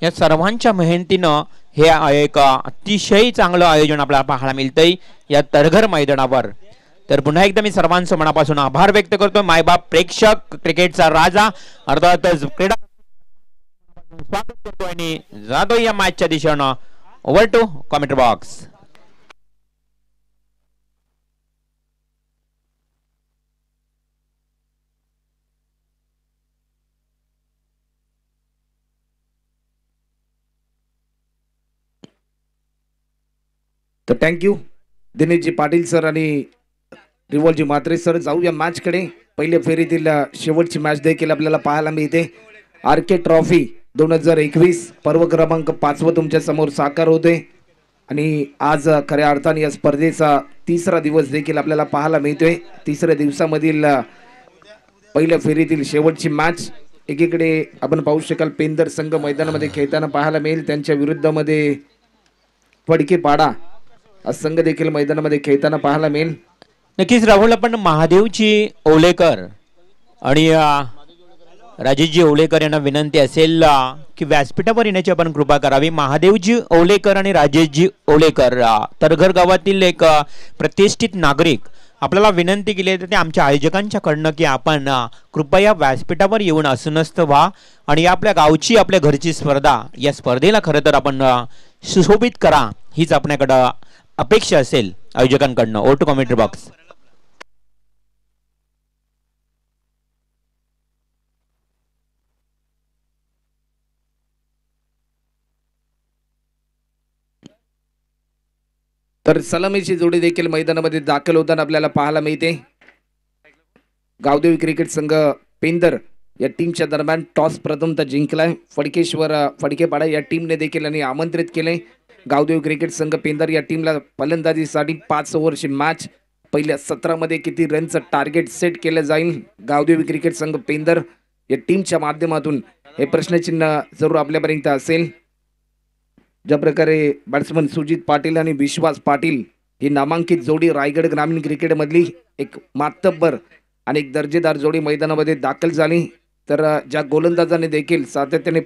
या सर्वांच्या मेहनतीनं हे एक अतिशय चांगलं आयोजन आपल्याला पाहायला मिळतंय या तळघर मैदानावर। तर पुन्हा एकदा मी सर्वांचं मनापासून आभार व्यक्त करतो। मायबाप प्रेक्षक क्रिकेटचा राजा अर्थातच क्रीडा स्वागत करतो आणि जातो या मॅचच्या दिशेनं। Over to commentary box. तर थँक्यू दिनेशजी पाटील सर आणि रिवॉल्जी म्हात्रे सर। जाऊया मॅच कडे। पहिल्या फेरीतील शेवटची मॅच देखील आपल्याला पाहायला मिळते। आरके ट्रॉफी 2021 पर्व क्रमांक 5 तुमच्या समोर साकार होते आणि आज खऱ्या अर्थाने या स्पर्धेचा तिसरा दिवस देखील आपल्याला पाहायला मिळतोय। तिसऱ्या दिवसामधील पहिल्या फेरीतील शेवटची मॅच। एकीकडे आपण पाहू शकाल पेंदर संघ मैदानामध्ये खेळताना पाहायला मिळेल, त्यांच्या विरुद्धमध्ये फडकेपाडा संघ देखील मैदानामध्ये खेळताना पाहायला मिळेल। नक्कीच राहुल, आपण महादेवची ओलेकर आणि राजेशजी ओलेकर यांना विनंती असेल की व्यासपीठावर येण्याची आपण कृपा करावी। महादेवजी ओलेकर आणि राजेशजी ओलेकर तळघर गावातील एक प्रतिष्ठित नागरिक आपल्याला विनंती केली आहे ते आमच्या आयोजकांच्याकडनं की आपण कृपया व्यासपीठावर येऊन आसनस्थ व्हा आणि आपल्या गावची आपल्या घरची स्पर्धा या स्पर्धेला खरं तर आपण सुशोभित करा, हीच आपल्याकडं अपेक्षा असेल आयोजकांकडनं। Over to commentary box. तर सलामीची जोडी देखील मैदानामध्ये दाखल होताना आपल्याला पाहायला मिळते। गावदेवी क्रिकेट संघ पेंदर या टीमच्या दरम्यान टॉस प्रथमतः जिंकलाय। फडकेपाडा या टीमने देखील आणि आमंत्रित केले। गावदेवी क्रिकेट संघ पेंदर या टीमला फलंदाजीसाठी 5 ओव्हरची मॅच। पहिल्या 17 मध्ये किती रनचं टार्गेट सेट केलं जाईल गावदेवी क्रिकेट संघ पेंदर या टीमच्या माध्यमातून हे प्रश्नचिन्ह जरूर आपल्यापर्यंत असेल। ज्या प्रकारे बॅट्समन सुजित पाटील आणि विश्वास पाटील ही नामांकित जोडी रायगड ग्रामीण क्रिकेटमधली एक मातब्बर आणि एक दर्जेदार जोडी मैदानामध्ये दाखल झाली, तर ज्या गोलंदाजाने देखील सातत्याने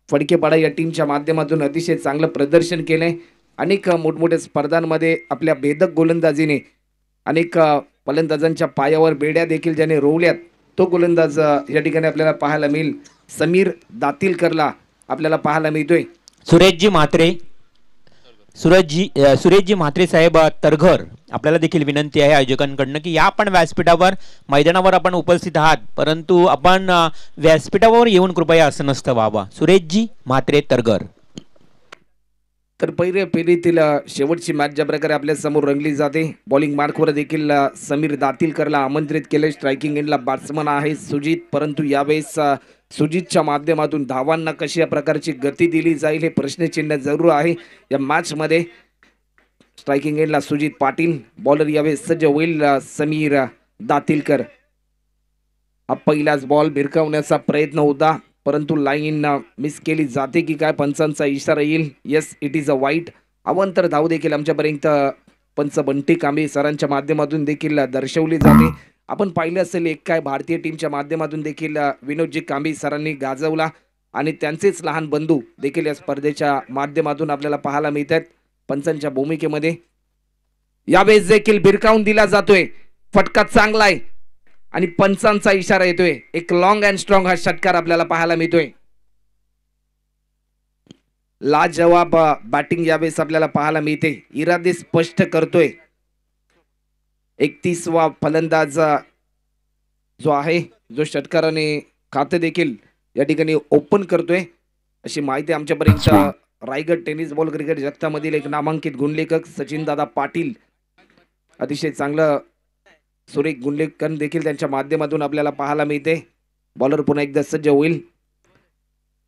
फडकेपाडा या टीमच्या माध्यमातून अतिशय चांगलं प्रदर्शन केले। अनेक मोठमोठ्या स्पर्धांमध्ये आपल्या भेदक गोलंदाजीने अनेक फलंदाजांच्या पायावर बेड्या देखील ज्याने रोवल्यात तो गोलंदाज या ठिकाणी आपल्याला पाहायला मिळेल। समीर दातीलकरला आपल्याला पाहायला मिळतोय। सुरेशजी म्हात्रे साहेब तळघर, आपल्याला देखील विनंती आहे आयोजकांकडनं की या आपण व्यासपीठावर मैदानावर आपण उपस्थित आहात, परंतु आपण व्यासपीठावर येऊन कृपया आसनस्थ व्हावा। सुरेशजी म्हात्रे तळघर। तर पहिल्या फेरीतील शेवटची मॅच ज्या प्रकारे आपल्या समोर रंगली जाते, बॉलिंग मार्कवर देखील समीर दातीलकरला आमंत्रित केले। स्ट्रायकिंग एंडला बॅट्समन आहे सुजित, परंतु यावेळेस सुजितच्या माध्यमातून धावांना कशा प्रकारची गती दिली जाईल हे प्रश्नचिन्ह जरूर आहे या मॅच मध्ये। स्ट्रायकिंग एंडला सुजित पाटील, बॉलर यावेळेस सज्ज होईल समीर दातीलकर। हा पहिलाच बॉल भिरकावण्याचा प्रयत्न होता, परंतु लाईन मिस केली जाते की काय, पंचांचा इशारा येईल। येस, इट इज अ वाईट। अवंतर धाव देखील आमच्यापर्यंत पंच बंटी कांबे सरांच्या माध्यमातून देखील दर्शवली जाते। आपण पाहिलं असेल एक काय भारतीय टीमच्या माध्यमातून देखील विनोदजी कांबे सरांनी गाजवला आणि त्यांचेच लहान बंधू देखील या स्पर्धेच्या माध्यमातून आपल्याला पाहायला मिळतात पंचांच्या भूमिकेमध्ये। यावेळेस देखील भिरकावून दिला जातोय, फटका चांगला आहे आणि पंचांचा इशारा येतोय। एक लॉंग अँड स्ट्रॉंग हा षटकार आपल्याला पाहायला मिळतोय। लाजवाब बॅटिंग यावेळेस आपल्याला पाहायला मिळते, इरादे स्पष्ट करतोय। 31वा फलंदाज जो आहे, जो षटकाराने खाते देखील या ठिकाणी ओपन करतोय अशी माहिती आमच्यापर्यंत रायगड टेनिस बॉल क्रिकेट जगतामधील एक नामांकित गुणलेखक सचिन दादा पाटील, अतिशय चांगलं सुरेख गुणलेखन देखील त्यांच्या माध्यमातून आपल्याला पाहायला मिळते। बॉलर पुन्हा एकदा सज्ज होईल।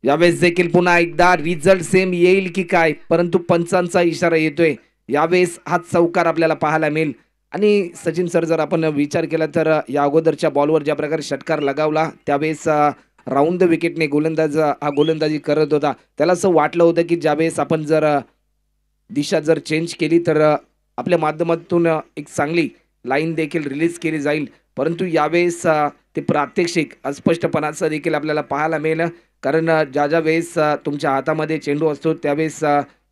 यावेळेस देखील पुन्हा एकदा रिझल्ट सेम येईल की काय, परंतु पंचांचा इशारा येतोय। यावेळेस हा चौकार आपल्याला पाहायला मिळेल आणि सचिन सर जर आपण विचार केला तर या अगोदरच्या बॉलवर ज्या प्रकारे षटकार लगावला त्यावेळेस राऊंड द विकेटने गोलंदाजी करत होता, त्याला असं वाटलं होतं की ज्यावेळेस आपण जर दिशा जर चेंज केली तर आपल्या माध्यमातून एक चांगली लाईन देखील रिलीज केली जाईल, परंतु यावेळेस ते प्रात्यक्षिक अस्पष्टपणाचं देखील आपल्याला पाहायला मिळेल कारण ज्या ज्या वेळेस तुमच्या हातामध्ये चेंडू असतो त्यावेळेस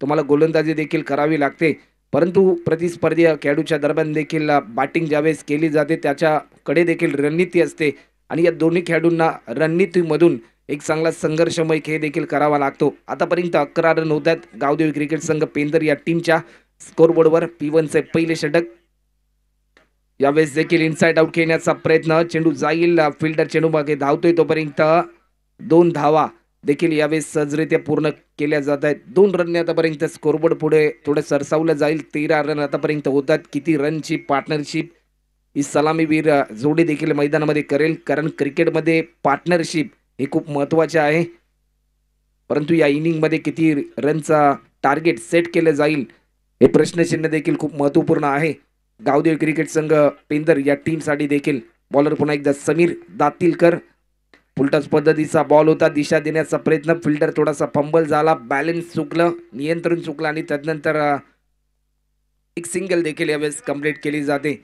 तुम्हाला गोलंदाजी देखील करावी लागते. परंतु प्रतिस्पर्धी खेळाडूच्या दरम्यान देखील बॅटिंग ज्यावेळेस केली जाते त्याच्याकडे देखील रणनीती असते आणि या दोन्ही खेळाडूंना रणनीतीमधून एक चांगला संघर्षमय खेळ देखील करावा लागतो. आतापर्यंत 11 रन होत आहेत. गावदेवी क्रिकेट संघ पेंदर या टीमच्या स्कोरबोर्डवर P1चे पहिले षटक. यावेळेस देखील इनसाइड आउट खेळण्याचा प्रयत्न. चेंडू जाईल, फिल्डर चेंडू मागे धावतोय तोपर्यंत 2 धावा देखील यावेळेस सहजरित्या पूर्ण केल्या जात आहेत. 2 रनने आतापर्यंत स्कोरबोर्ड पुढे थोडं सरसावलं जाईल. 13 रन आतापर्यंत होतात. किती रनची पार्टनरशिप ही सलामीवीर जोडी देखील मैदानामध्ये करेल, कारण क्रिकेटमध्ये पार्टनरशिप हे खूप महत्त्वाचे आहे. परंतु या इनिंगमध्ये किती रनचा टार्गेट सेट केलं जाईल हे प्रश्नचिन्ह देखील खूप महत्त्वपूर्ण आहे. गावदेवी क्रिकेट संघ पेंदर या टीमसाठी देखील बॉलर पुन्हा एकदा समीर दातीलकर. उलटाच पद्धतीचा बॉल होता, दिशा देण्याचा प्रयत्न, फिल्डर थोडासा फंबल झाला, बॅलन्स चुकलं, नियंत्रण चुकलं आणि त्यानंतर एक सिंगल देखील यावेळेस कंप्लीट केली जाते.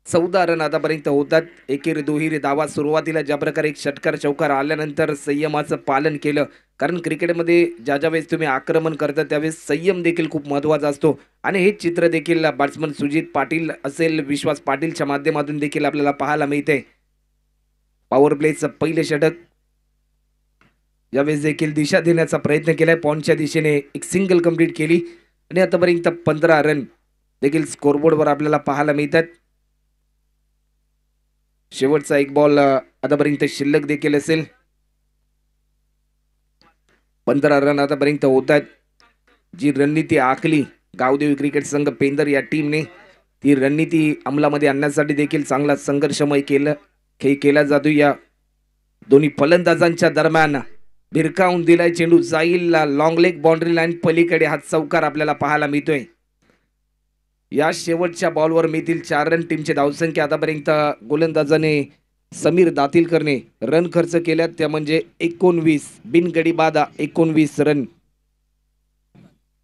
14 रन आतापर्यंत होतात. एकेरी दुहेरी धावा. सुरुवातीला ज्या प्रकारे एक षटकार चौकार आल्यानंतर संयमाचं पालन केलं, कारण क्रिकेटमध्ये ज्या ज्या वेळेस तुम्ही आक्रमण करता त्यावेळेस संयम देखील खूप महत्त्वाचा असतो आणि हे चित्र देखील बॅट्समन सुजित पाटील असेल, विश्वास पाटीलच्या माध्यमातून देखील आपल्याला पाहायला मिळते. पॉवर प्लेचं पहिले षटक. यावेळेस देखील दिशा देण्याचा प्रयत्न केलाय, पॉइंटच्या दिशेने एक सिंगल कंप्लीट केली आणि आतापर्यंत 15 रन देखील स्कोरबोर्डवर आपल्याला पाहायला मिळतात. शेवटचा एक बॉल आतापर्यंत शिल्लक देखील असेल. 15 रन आतापर्यंत होत आहेत. जी रणनीती आखली गावदेवी क्रिकेट संघ पेंदर या टीमने, ती रणनीती अंमलामध्ये आणण्यासाठी देखील चांगला संघर्षमय खेळ केला जातो. या दोन्ही फलंदाजांच्या दरम्यान भिरकावून दिलाय, चेंडू जाईल, लॉंग लेग बाउंड्री लाईन पलीकडे हा चौकार आपल्याला पाहायला मिळतोय. या शेवटच्या बॉलवर मिळतील 4 रन. टीमची धावसंख्या आतापर्यंत गोलंदाजाने समीर दातीलकरने रन खर्च केल्यात त्या म्हणजे 19, बिनगडी बाद 19 रन.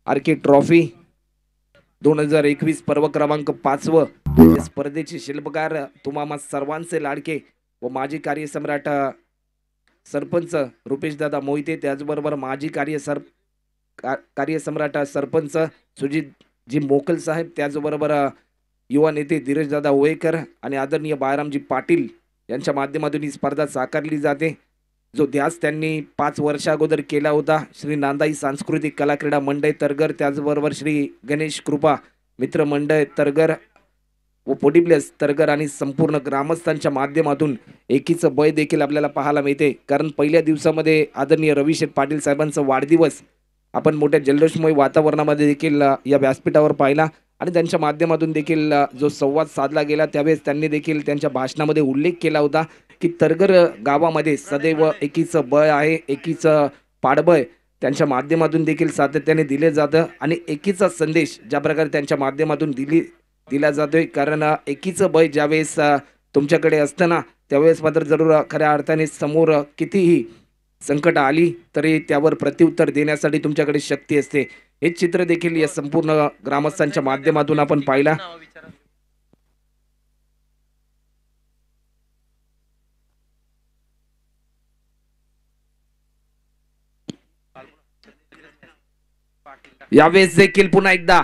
आरके ट्रॉफी 2021 पर्व क्रमांक 5 स्पर्धेचे शिल्पकार तुम्हा सर्वांचे लाडके व माजी कार्यसम्राट सरपंच रुपेशदादा मोहिते, त्याचबरोबर माजी कार्यसम्राट सरपंच सुजित जी मोकल साहेब, त्याचबरोबर युवा नेते धीरजदादा ओळेकर आणि आदरणीय बाळरामजी पाटील यांच्या माध्यमातून ही स्पर्धा साकारली जाते. जो ध्यास त्यांनी 5 वर्षा अगोदर केला होता श्री नांदाई सांस्कृतिक कला क्रीडा मंडळ तरगर, त्याचबरोबर श्री गणेश कृपा मित्र मंडळ तरगर व पोटीप्लेस तरगर आणि संपूर्ण ग्रामस्थांच्या माध्यमातून एकीचं बळ देखील आपल्याला पाहायला मिळते. कारण पहिल्या दिवसामध्ये आदरणीय रविशेठ पाटील साहेबांचा वाढदिवस आपण मोठ्या जल्लोषमय वातावरणामध्ये देखील या व्यासपीठावर पाहिला आणि त्यांच्या माध्यमातून देखील जो संवाद साधला गेला त्यावेळेस त्यांनी देखील त्यांच्या भाषणामध्ये उल्लेख केला होता की तरगर गावामध्ये सदैव एकीचं बळ आहे, एकीचं पाठबळ त्यांच्या माध्यमातून देखील सातत्याने दिले जातं आणि एकीचा संदेश ज्या प्रकारे त्यांच्या माध्यमातून दिला जातोय. कारण एकीचं बळ ज्यावेळेस तुमच्याकडे असतं ना त्यावेळेस मात्र जरूर खऱ्या अर्थाने समोर कितीही संकट आली तरी त्यावर प्रत्युत्तर देण्यासाठी तुमच्याकडे शक्ती असते. हे चित्र देखील या संपूर्ण ग्रामस्थांच्या माध्यमातून आपण पाहिला. यावेळेस देखील पुन्हा एकदा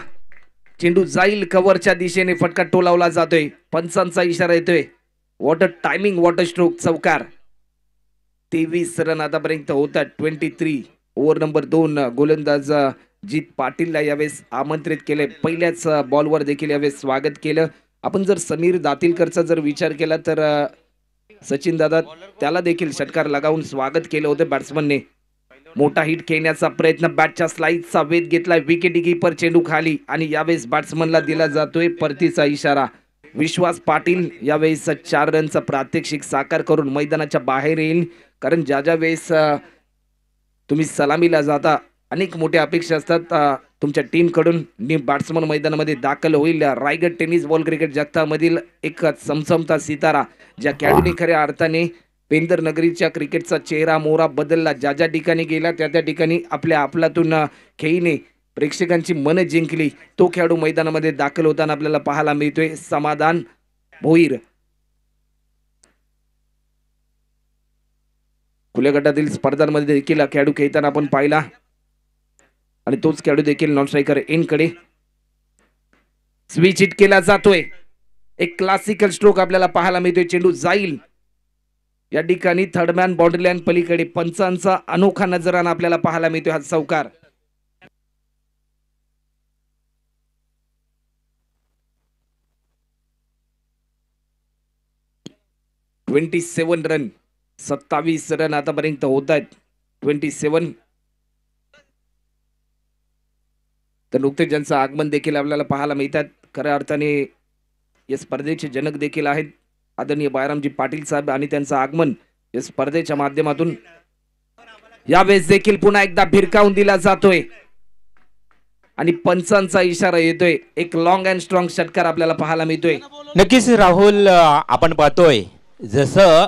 चेंडू जाईल कव्हरच्या दिशेने, फटका टोलावला जातोय, पंचांचा इशारा येतोय. वॉटर टायमिंग, वॉटर स्ट्रोक, चौकार. 23 रन आतापर्यंत होतात. 23 ओव्हर नंबर 2. गोलंदाज जीत पाटीलला यावेळेस आमंत्रित केले. पहिल्याच बॉलवर देखील यावेळेस स्वागत केलं. आपण जर समीर दातीलकरचा जर विचार केला तर सचिन दादा त्याला देखील षटकार लगावून स्वागत केलं होतं बॅट्समनने. मोठा हिट खेळण्याचा प्रयत्न, बॅटच्या स्लाइसचा वेध घेतलाय, विकेट कीपर चेंडू खाली आणि यावेळेस बॅट्समनला दिला जातोय परतीचा इशारा. विश्वास पाटील यावेळेस 4 रनचा प्रात्यक्षिक साकार करून मैदानाच्या बाहेर येईल. कारण ज्या ज्या वेळेस तुम्ही सलामीला जाता अनेक मोठ्या अपेक्षा असतात तुमच्या टीमकडून. बॅट्समन मैदानामध्ये दाखल होईल. रायगड टेनिस बॉल क्रिकेट जगतामधील एक चमचमता सितारा, ज्या खेळाडूने खऱ्या अर्थाने पेंदर नगरीच्या क्रिकेटचा चेहरा मोहरा बदलला, ज्या ज्या ठिकाणी गेला त्या त्या ठिकाणी आपल्या आपलातून खेळीने प्रेक्षकांची मन जिंकली, तो खेळाडू मैदानामध्ये दाखल होताना आपल्याला पाहायला मिळतोय. समाधान भोईर. खुल्या गटातील स्पर्धांमध्ये देखील खेळाडू खेळताना आपण पाहिला आणि तोच खेळाडू देखील नॉन स्ट्रायकर एन कडे स्विच हिट केला जातोय. एक क्लासिकल स्ट्रोक आपल्याला पाहायला मिळतोय. चेंडू जाईल या ठिकाणी थर्ड मॅन बाउंड्री लाईन पलीकडे. पंचांचा अनोखा नजराना आपल्याला पाहायला मिळतोय हा चौकार. $27 रन, 27 रन आतापर्यंत होत आहेत. 27. तर नुकतेच ज्यांचं आगमन देखील आपल्याला पाहायला मिळतात. खऱ्या अर्थाने या स्पर्धेचे जनक देखील आहेत आदरणीय बाळरामजी पाटील साहेब आणि त्यांचं आगमन या स्पर्धेच्या माध्यमातून यावेळेस देखील पुन्हा एकदा भिरकावून दिला जातोय आणि पंचांचा इशारा येतोय. एक लॉंग अँड स्ट्रॉंग षटकार आपल्याला पाहायला मिळतोय. नक्कीच राहुल, आपण पाहतोय जसं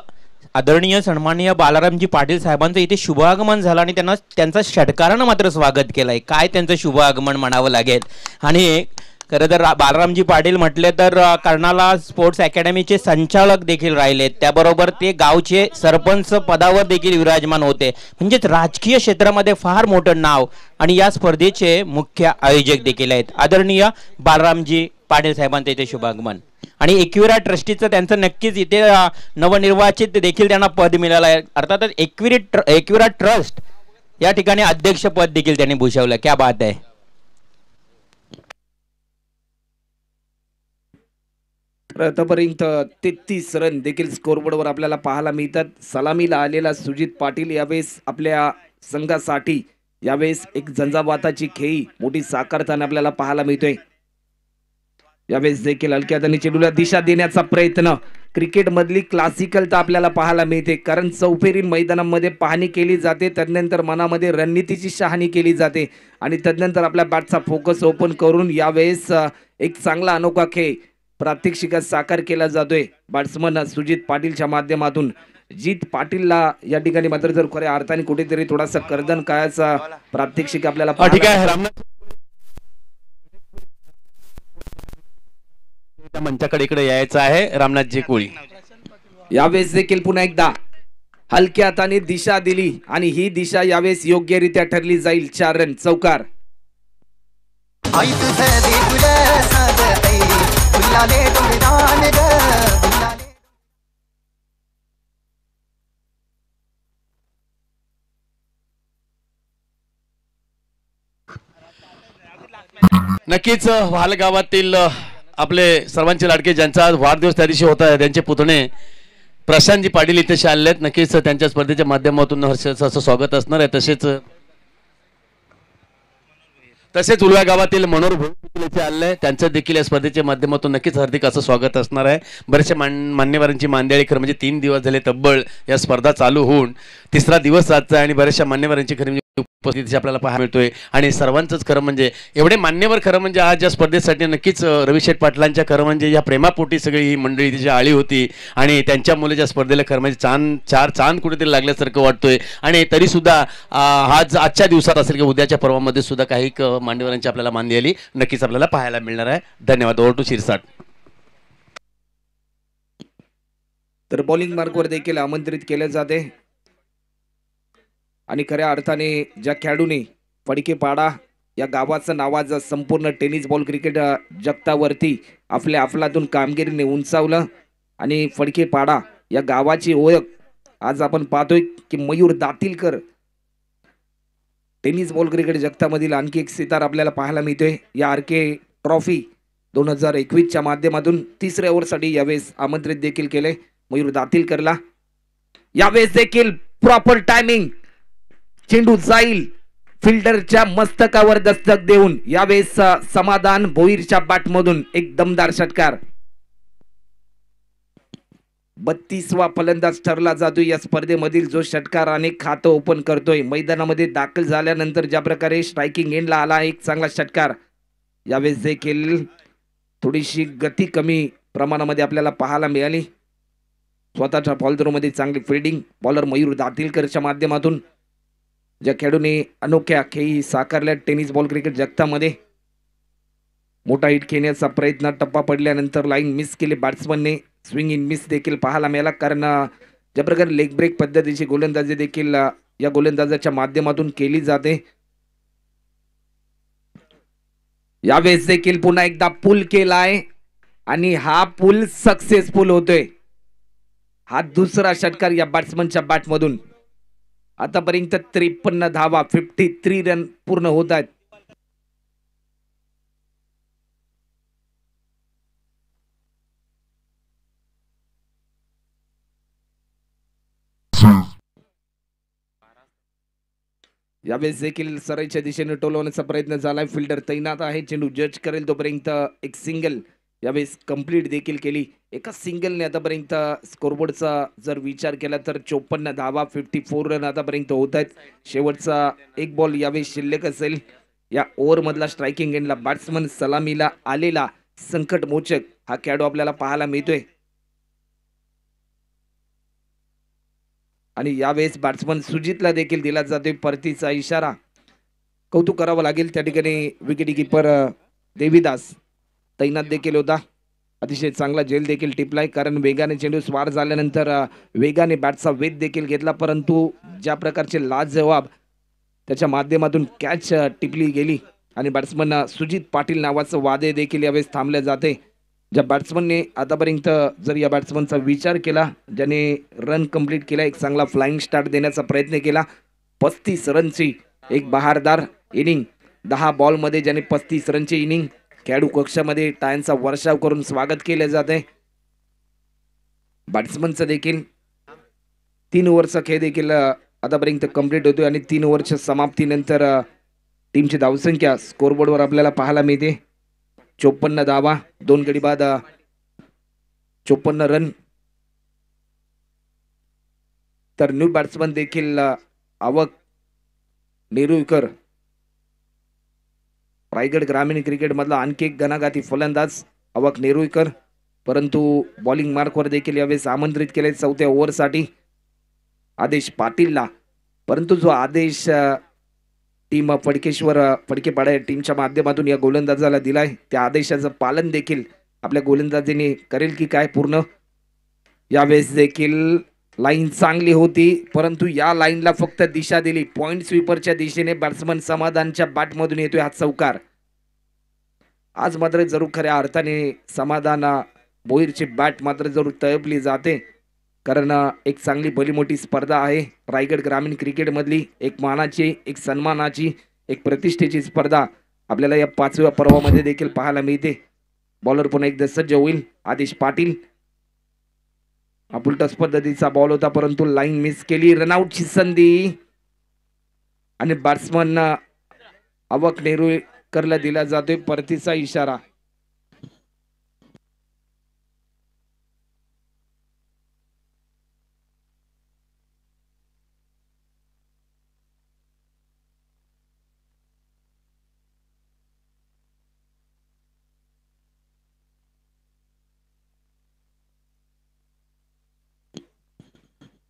आदरणीय सन्माननीय बालारामजी पाटील साहेबांचं इथे शुभ आगमन झालं आणि त्यांना त्यांचा षटकारानं मात्र स्वागत केलंय. काय त्यांचं शुभ आगमन म्हणावं लागेल. आणि खरं तर बालारामजी पाटील म्हटले तर कर्नाला स्पोर्ट्स अकॅडमीचे संचालक देखील राहिलेत. त्याबरोबर ते गावचे सरपंच पदावर देखील विराजमान होते. म्हणजेच राजकीय क्षेत्रामध्ये फार मोठं नाव आणि या स्पर्धेचे मुख्य आयोजक देखील आहेत आदरणीय बालारामजी पाटील साहेबांचं इथे शुभागमन. आणि एकविरा ट्रस्टीचं त्यांचं नक्कीच इथे नवनिर्वाचित देखील त्यांना पद मिळालं आहे. अर्थातच एकविरा ट्रस्ट या ठिकाणी अध्यक्ष पद देखील त्यांनी भूषवलं. क्या बात आहे. आतापर्यंत 33 रन देखील स्कोरबोर्डवर आपल्याला पाहायला मिळतात. सलामीला आलेला सुजित पाटील यावेळेस आपल्या संघासाठी यावेळेस एक झंझावाताची खेळी मोठी साकारताना आपल्याला पाहायला मिळतोय. यावेळेस देखील हलक्या हाताने चेंडूला दिशा देण्याचा प्रयत्न. क्रिकेट मधली क्लासिकलता आपल्याला पाहायला मिळते. कारण चौफेरी मैदानामध्ये पाहणी केली जाते, तदनंतर मनामध्ये रणनीतीची शहाणी केली जाते आणि तदनंतर आपल्या बॅटचा फोकस ओपन करून यावेळेस एक चांगला अनोखा खेळ प्रात्यक्षिकात साकार केला जातोय बॅट्समन सुजित पाटीलच्या माध्यमातून. जीत पाटीलला या ठिकाणी मात्र जर खऱ्या अर्थाने कुठेतरी थोडासा कर्दन कायाचा प्रात्यक्षिक आपल्याला मंचाकडे इकडे यायचं आहे. रामनाथजी कोळी यावेळेस देखील पुन्हा एकदा हलक्या हाताने दिशा दिली आणि ही दिशा यावेळेस योग्यरित्या ठरली जाईल. 4 रन चौकार. नक्कीच वाल गावातील आपले सर्वांचे लाडके ज्यांचा वाढदिवस त्या दिवशी होता त्यांचे पुतणे प्रशांतजी पाटील इथे आलेले आहेत. नक्कीच त्यांच्या स्पर्धेच्या माध्यमातून हर्षाचं स्वागत असणार आहे. तसेच उलव्या गावातील मनोहर भोईर इथे आले, त्यांचं देखील या स्पर्धेच्या माध्यमातून नक्कीच हार्दिक असं स्वागत असणार आहे. बरेचशा मान्यवरांची मांदियाळी खरं म्हणजे 3 दिवस झाले तब्बल या स्पर्धा चालू होऊन 3रा दिवस आजचा आहे आणि बऱ्याचशा मान्यवरांची खरं उपस्थिती आपल्याला पाहायला मिळतोय आणि सर्वांचंच खरं म्हणजे एवढे मान्यवर खरं म्हणजे आज या स्पर्धेसाठी नक्कीच रवी शेठ पाटलांच्या खरं म्हणजे या प्रेमापोटी सगळी ही मंडळी तिची आली होती आणि त्यांच्या मुलाच्या स्पर्धेला खरं म्हणजे चार चांद कुठेतरी लागल्यासारखं वाटतोय. आणि तरी सुद्धा आज आजच्या दिवसात असेल की उद्याच्या पर्वामध्ये सुद्धा काही मान्यवरांची आपल्याला मान दिली नक्कीच आपल्याला पाहायला मिळणार आहे. धन्यवाद. Over to Shirsat. तर बॉलिंग मार्कवर देखील आमंत्रित केले जाते आणि खऱ्या अर्थाने ज्या खेळाडूने फडकेपाडा या गावाचं नावाचं संपूर्ण टेनिस बॉल क्रिकेट जगतावरती आपल्या अफलातून कामगिरीने उंचावलं आणि फडकेपाडा या गावाची ओळख आज आपण पाहतोय की मयूर दातीलकर टेनिस बॉल क्रिकेट जगतामधील आणखी एक सितार आपल्याला पाहायला मिळतोय. या RK ट्रॉफी 2021च्या माध्यमातून 3ऱ्या ओव्हरसाठी यावेळेस आमंत्रित देखील केले मयूर दातीलकरला. यावेळेस देखील प्रॉपर टायमिंग. चेंडू जाईल फिल्डरच्या मस्तकावर दस्तक देऊन यावेळेस समाधान भोईरच्या बॅटमधून एक दमदार षटकार. 32वा फलंदाज ठरला जातो या स्पर्धेमधील जो षटकार अनेक खातं ओपन करतोय. मैदानामध्ये दाखल झाल्यानंतर ज्या प्रकारे स्ट्रायकिंग एंडला आला एक चांगला षटकार. यावेळेस देखील थोडीशी गती कमी प्रमाणामध्ये आपल्याला पाहायला मिळाली. स्वतःच्या फॉलथ्रोमध्ये चांगली फिल्डिंग बॉलर मयूर दातीलकरच्या माध्यमातून. ज्या खेळाडूने अनोख्या खेळी साकारल्या टेनिस बॉल क्रिकेट जगतामध्ये. मोठा हिट खेळण्याचा प्रयत्न टप्पा पडल्यानंतर लाईन मिस केली बॅट्समनने. स्विंग इन मिस देखील पाहायला मिळाला कारण ज्या प्रकारे लेग ब्रेक पद्धतीची गोलंदाजी देखील या गोलंदाजाच्या माध्यमातून केली जाते. यावेळेस देखील पुन्हा एकदा पुल केलाय आणि हा पुल सक्सेसफुल होतोय. हा दुसरा षटकार या बॅट्समनच्या बॅटमधून. आतापर्यंत 53 धावा 53 रन पूर्ण होत आहेत. यावेळेस देखील सराईच्या दिशेने टोलवण्याचा प्रयत्न झालाय. फिल्डर तैनात आहे. चेंडू जज करेल तोपर्यंत एक सिंगल यावेळेस कंप्लीट देखील केली. एका सिंगलने आतापर्यंत स्कोरबोर्डचा जर विचार केला तर 54 धावा 54 रन आतापर्यंत होत आहेत. शेवटचा एक बॉल यावेळेस शिल्लक असेल. या ओव्हर मधला स्ट्रायकिंग एंडला बॅट्समन सलामीला आलेला संकटमोचक हा खेळाडू आपल्याला पाहायला मिळतोय. आणि यावेळेस बॅट्समन सुजितला देखील दिला जातोय परतीचा इशारा. कौतुक करावं लागेल त्या ठिकाणी विकेट किपर देवीदास तैनात देखील होता. अतिशय चांगला झेल देखील टिपलाय कारण वेगाने चेंडू स्वार झाल्यानंतर वेगाने बॅटचा वेध देखील घेतला. परंतु ज्या प्रकारचे लाजवाब त्याच्या माध्यमातून कॅच टिपली गेली आणि बॅट्समन सुजित पाटील नावाचं वादे देखील यावेळेस थांबले जाते. ज्या बॅट्समनने आतापर्यंत जर या बॅट्समनचा विचार केला ज्याने रन कंप्लीट केला एक चांगला फ्लाइंग स्टार्ट देण्याचा प्रयत्न केला. 35 रनची एक बहारदार इनिंग 10 बॉलमध्ये ज्याने 35 रनची इनिंग. खेळाडू कक्षामध्ये टाळ्यांचा वर्षाव करून स्वागत केले जाते. बॅट्समनचं देखील 3 ओव्हरचा खेळ देखील आतापर्यंत कंप्लीट होतोय आणि 3 ओव्हरच्या समाप्तीनंतर टीमची धावसंख्या स्कोरबोर्डवर आपल्याला पाहायला मिळते. 54 धावा 2 गडी बाद 54 रन. तर न्यू बॅट्समन देखील आवक नेरुळकर रायगड ग्रामीण क्रिकेट मधला आणखी एक घणाघाती फलंदाज आवक नेरुळकर. परंतु बॉलिंग मार्कवर देखील यावेळेस आमंत्रित केले 4थ्या ओव्हरसाठी आदेश पाटीलला. परंतु जो आदेश टीम फडकेपाडा टीमच्या माध्यमातून या गोलंदाजाला दिलाय त्या आदेशाचं पालन देखील आपल्या गोलंदाजीने करेल की काय पूर्ण. यावेळेस देखील लाईन चांगली होती परंतु या लाईनला फक्त दिशा दिली. पॉइंट स्वीपरच्या दिशेने बॅट्समन समाधानच्या बॅटमधून येतोय हा चौकार. आज मात्र जरूर खऱ्या अर्थाने समाधान भोईरची बॅट मात्र जरूर तळपली जाते कारण एक चांगली भली मोठी स्पर्धा आहे. रायगड ग्रामीण क्रिकेट मधली एक मानाची एक सन्मानाची एक प्रतिष्ठेची स्पर्धा आपल्याला या 5व्या पर्वामध्ये देखील पाहायला मिळते. बॉलर पुन्हा एकदा सज्ज होईल आदेश पाटील. अपुलटस पद्धतीचा बॉल होता परंतु लाईन मिस केली. रनआउटची संधी आणि बॅट्समन आवक नेरुळकरला दिला जातोय परतीचा इशारा.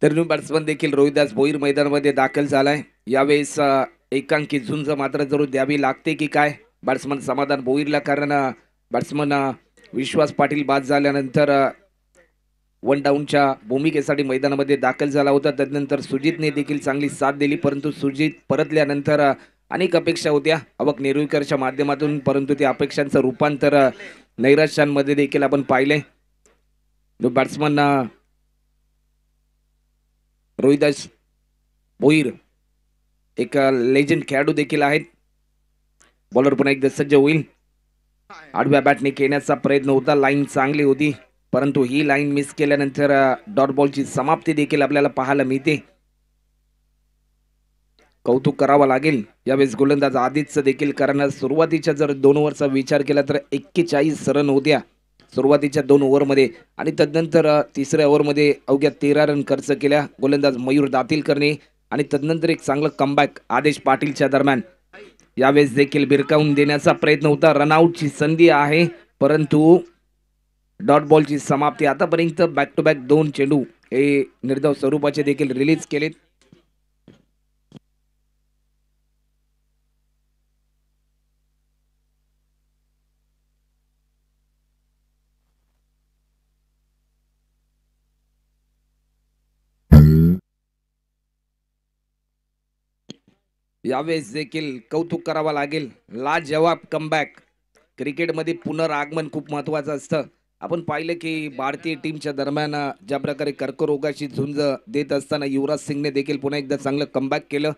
तर न्यू बॅट्समन देखील रोहिदास भोईर मैदानामध्ये दाखल झालाय. यावेळेस एकांकी झुंज मात्र जरूर द्यावी लागते की काय बॅट्समन समाधान भोईरला कारण बॅट्समन विश्वास पाटील बाद झाल्यानंतर 1 डाऊनच्या भूमिकेसाठी मैदानामध्ये दाखल झाला होता. त्यानंतर सुजितने देखील चांगली साथ दिली परंतु सुजित परतल्यानंतर अनेक अपेक्षा होत्या आवक नेरुळकरच्या माध्यमातून परंतु त्या अपेक्षांचं रूपांतर नैराश्यांमध्ये देखील आपण पाहिले. बॅट्समन रोहिदास भोईर एक लेजंड खेळाडू देखील आहेत. बॉलर पुन्हा एकदा सज्ज होईल. आडव्या बॅटने खेळण्याचा प्रयत्न होता. लाईन चांगली होती परंतु ही लाईन मिस केल्यानंतर डॉट बॉलची समाप्ती देखील आपल्याला पाहायला मिळते. कौतुक करावं लागेल यावेळेस गोलंदाज आदित्यचं देखील कारण सुरुवातीच्या जर 2 ओव्हरचा विचार केला तर 41 रन होत्या सुरुवातीच्या 2 ओव्हरमध्ये आणि तदनंतर 3ऱ्या ओव्हरमध्ये अवघ्या 13 रन खर्च केल्या गोलंदाज मयूर दातीलकरने आणि तदनंतर एक चांगलं कमबॅक आदेश पाटीलच्या दरम्यान. यावेळेस देखील भिरकावून देण्याचा प्रयत्न होता. रनआउटची संधी आहे परंतु डॉट बॉलची समाप्ती. आतापर्यंत बॅक टू बॅक 2 चेंडू हे निर्धाव स्वरूपाचे देखील रिलीज केलेत. यावेळेस देखील कौतुक करावं लागेल. लाजवाब कमबॅक. क्रिकेटमध्ये पुनरागमन खूप महत्वाचं असतं. आपण पाहिलं की भारतीय टीमच्या दरम्यान ज्या प्रकारे कर्करोगाशी झुंज देत असताना युवराज सिंगने देखील पुन्हा एकदा चांगलं कमबॅक केलं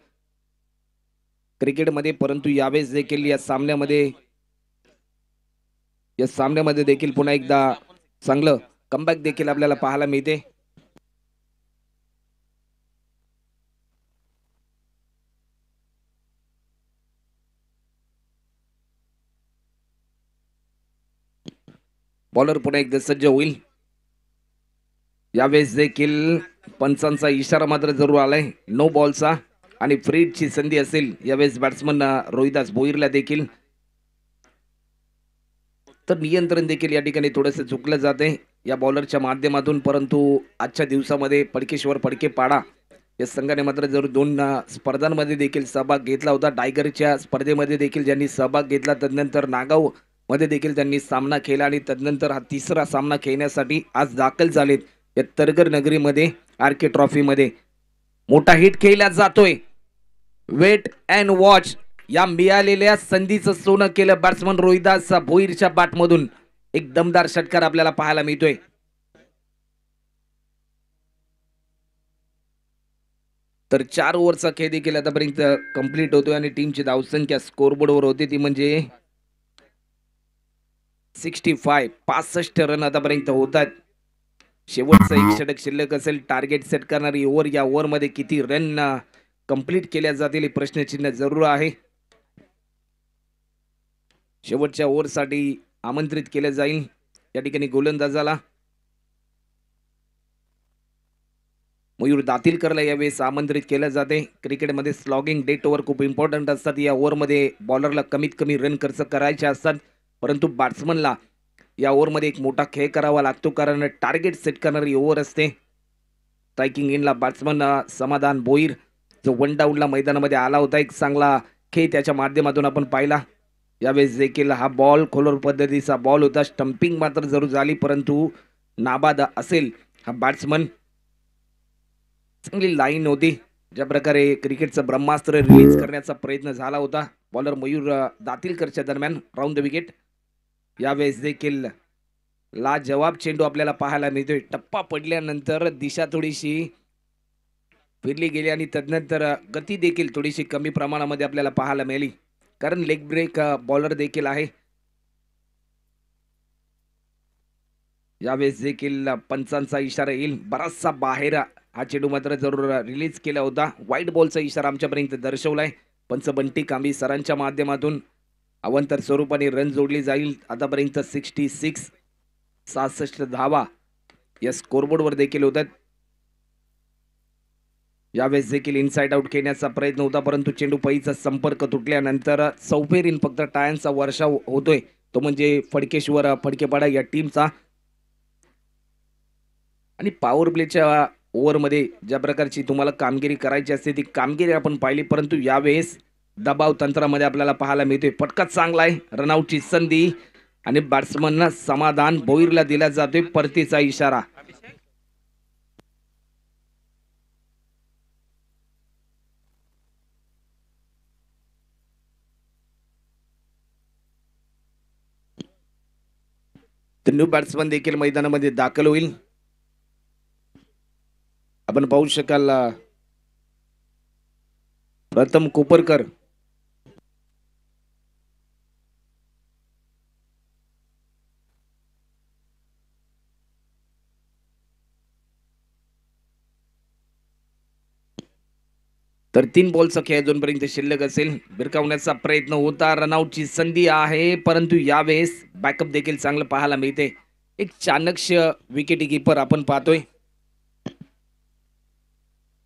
क्रिकेटमध्ये. परंतु यावेळेस देखील या सामन्यामध्ये देखील पुन्हा एकदा चांगलं कमबॅक देखील आपल्याला पाहायला मिळते. बॉलर पुन्हा एकदा सज्ज होईल. यावेळेस देखील पंचांचा इशारा मात्र जरूर आलाय नो बॉलचा आणि फ्रीडची संधी असेल यावेळेस बॅट्समन रोहिदास भोईरला देखील. तर नियंत्रण देखील या ठिकाणी थोडंसं चुकलं जाते या बॉलरच्या माध्यमातून. परंतु आजच्या दिवसामध्ये फडकेश्वर फडकेपाडा या संघाने मात्र जरूर 2 स्पर्धांमध्ये देखील सहभाग घेतला होता. टायगरच्या स्पर्धेमध्ये देखील ज्यांनी सहभाग घेतला, तदनंतर नागाव मध्ये देखील त्यांनी सामना केला आणि तदनंतर हा तिसरा सामना खेळण्यासाठी आज दाखल झालेत या तरगर नगरीमध्ये आर के ट्रॉफीमध्ये. मोठा हिट खेळला जातोय. वेट अँड वॉच या मिळालेल्या संधीचं सोनं केलं बॅट्समन रोहिदास भोईरच्या बॅटमधून. एक दमदार षटकार आपल्याला पाहायला मिळतोय. तर 4 ओव्हरचा खेळ देखील आतापर्यंत कंप्लीट होतोय आणि टीमची धावसंख्या स्कोरबोर्डवर होती ती म्हणजे 65 रन आतापर्यंत होतात. शेवटचा एक षटक शिल्लक असेल. टार्गेट सेट करणारी ओव्हर. या ओव्हरमध्ये किती रन कंप्लीट केल्या जातील हे प्रश्नचिन्ह जरूर आहे. शेवटच्या ओव्हरसाठी आमंत्रित केलं जाईल या ठिकाणी गोलंदाजाला. मयूर दातीलकरला यावेळेस आमंत्रित केलं जाते. क्रिकेटमध्ये स्लॉगिंग डेट ओव्हर खूप इम्पॉर्टंट असतात. या ओव्हरमध्ये बॉलरला कमीत कमी रन खर्च करायचे असतात, परंतु बॅट्समनला या ओव्हरमध्ये एक मोठा खेळ करावा लागतो कारण टार्गेट सेट करणारी ओव्हर असते. स्ट्रायकिंग इनला बॅट्समन समाधान भोईर जो 1 डाऊनला मैदानामध्ये आला होता. एक चांगला खेळ त्याच्या माध्यमातून आपण पाहिला. यावेळेस देखील हा बॉल खोलवर पद्धतीचा बॉल होता. स्टंपिंग मात्र जरूर झाली, परंतु नाबाद असेल हा बॅट्समन. चांगली लाईन होती. ज्या प्रकारे क्रिकेटचं ब्रह्मास्त्र रिलीज करण्याचा प्रयत्न झाला होता बॉलर मयूर दातीलकरच्या दरम्यान राऊंड द विकेट. यावेळेस देखील लाजवाब चेंडू आपल्याला पाहायला मिळतोय. टप्पा पडल्यानंतर दिशा थोडीशी फिरली गेली आणि तदनंतर गती देखील थोडीशी कमी प्रमाणामध्ये आपल्याला पाहायला मिळाली कारण लेग ब्रेक बॉलर देखील आहे. यावेळेस देखील पंचांचा इशारा येईल. बराचसा बाहेर हा चेंडू मात्र जरूर रिलीज केला होता. व्हाईट बॉलचा इशारा आमच्यापर्यंत दर्शवलाय पंच बंटी कांबी सरांच्या माध्यमातून. अवंतर स्वरूपाने रन जोडली जाईल. आतापर्यंत 66 धावा या स्कोरबोर्डवर देखील होतात. यावेळेस देखील इनसाइड आउट खेळण्याचा प्रयत्न होता, परंतु चेंडू पैचा संपर्क तुटल्यानंतर चौफेरीन फक्त टाळ्यांचा वर्षाव होतोय, तो म्हणजे फडकेश्वर फडकेपाडा या टीमचा. आणि पॉवर प्लेच्या ओव्हरमध्ये ज्या प्रकारची तुम्हाला कामगिरी करायची असते ती कामगिरी आपण पाहिली, परंतु यावेळेस दबाव तंत्रामध्ये आपल्याला पाहायला मिळतोय. फटका चांगला आहे. रनआउटची संधी आणि बॅट्समनना समाधान भोईरला दिला जातोय परतीचा इशारा. तर न्यू बॅट्समन देखील मैदानामध्ये दाखल होईल. आपण पाहू शकाल प्रथम कोपरकर. तर 3 बॉलचा खेळ अजूनपर्यंत शिल्लक असेल. भिरकावण्याचा प्रयत्न होता. रनआउटची संधी आहे, परंतु यावेळेस बॅकअप देखील चांगलं पाहायला मिळते. एक चाणक्य विकेट कीपर आपण पाहतोय.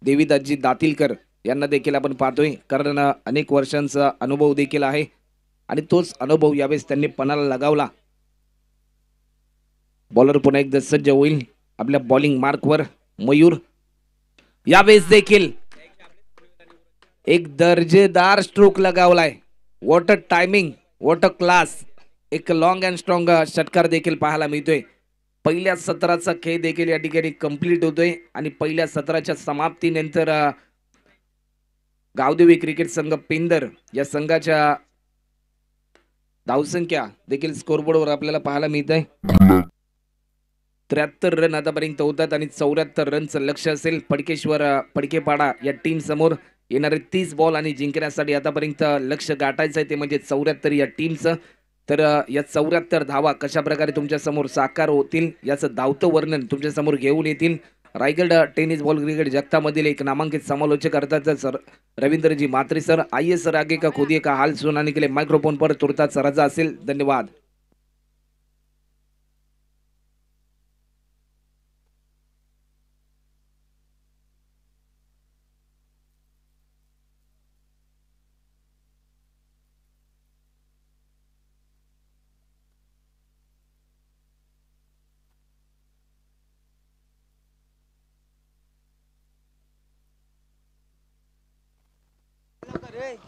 देवीदासजी दातीलकर यांना देखील आपण पाहतोय कारण अनेक वर्षांचा अनुभव देखील आहे आणि तोच अनुभव यावेळेस त्यांनी पणाला लगावला. बॉलर पुन्हा एकदा सज्ज होईल आपल्या बॉलिंग मार्कवर. मयूर यावेळेस देखील एक दर्जेदार स्ट्रोक लगावलाय. What a timing, what a class. एक लॉंग अँड स्ट्रॉंग षटकार देखील पाहायला मिळतोय. पहिल्या सत्राचा खेळ देखील या ठिकाणी कंप्लीट होतोय आणि पहिल्या सत्राच्या समाप्तीनंतर गावदेवी क्रिकेट संघ पेंदर या संघाच्या धावसंख्या देखील स्कोरबोर्डवर आपल्याला पाहायला मिळत आहे. 73 रन आतापर्यंत होतात आणि 74 रनचं लक्ष असेल फडकेश्वर फडकेपाडा या टीम समोर. येणारे 30 बॉल आणि जिंकण्यासाठी आतापर्यंत लक्ष गाठायचं आहे ते म्हणजे 74 या टीमचं. तर या 74 धावा कशा प्रकारे तुमच्या समोर साकार होतील याचं धावतं वर्णन तुमच्या समोर घेऊन येतील रायगड टेनिस बॉल क्रिकेट जगतामधील एक नामांकित समालोचक अर्थात सर रवींद्रजी म्हात्रे सर. आइए सर आगे का खुदिए का हाल सुनाने के लिए माइक्रोफोन पर तुर्तास रजा असेल. धन्यवाद.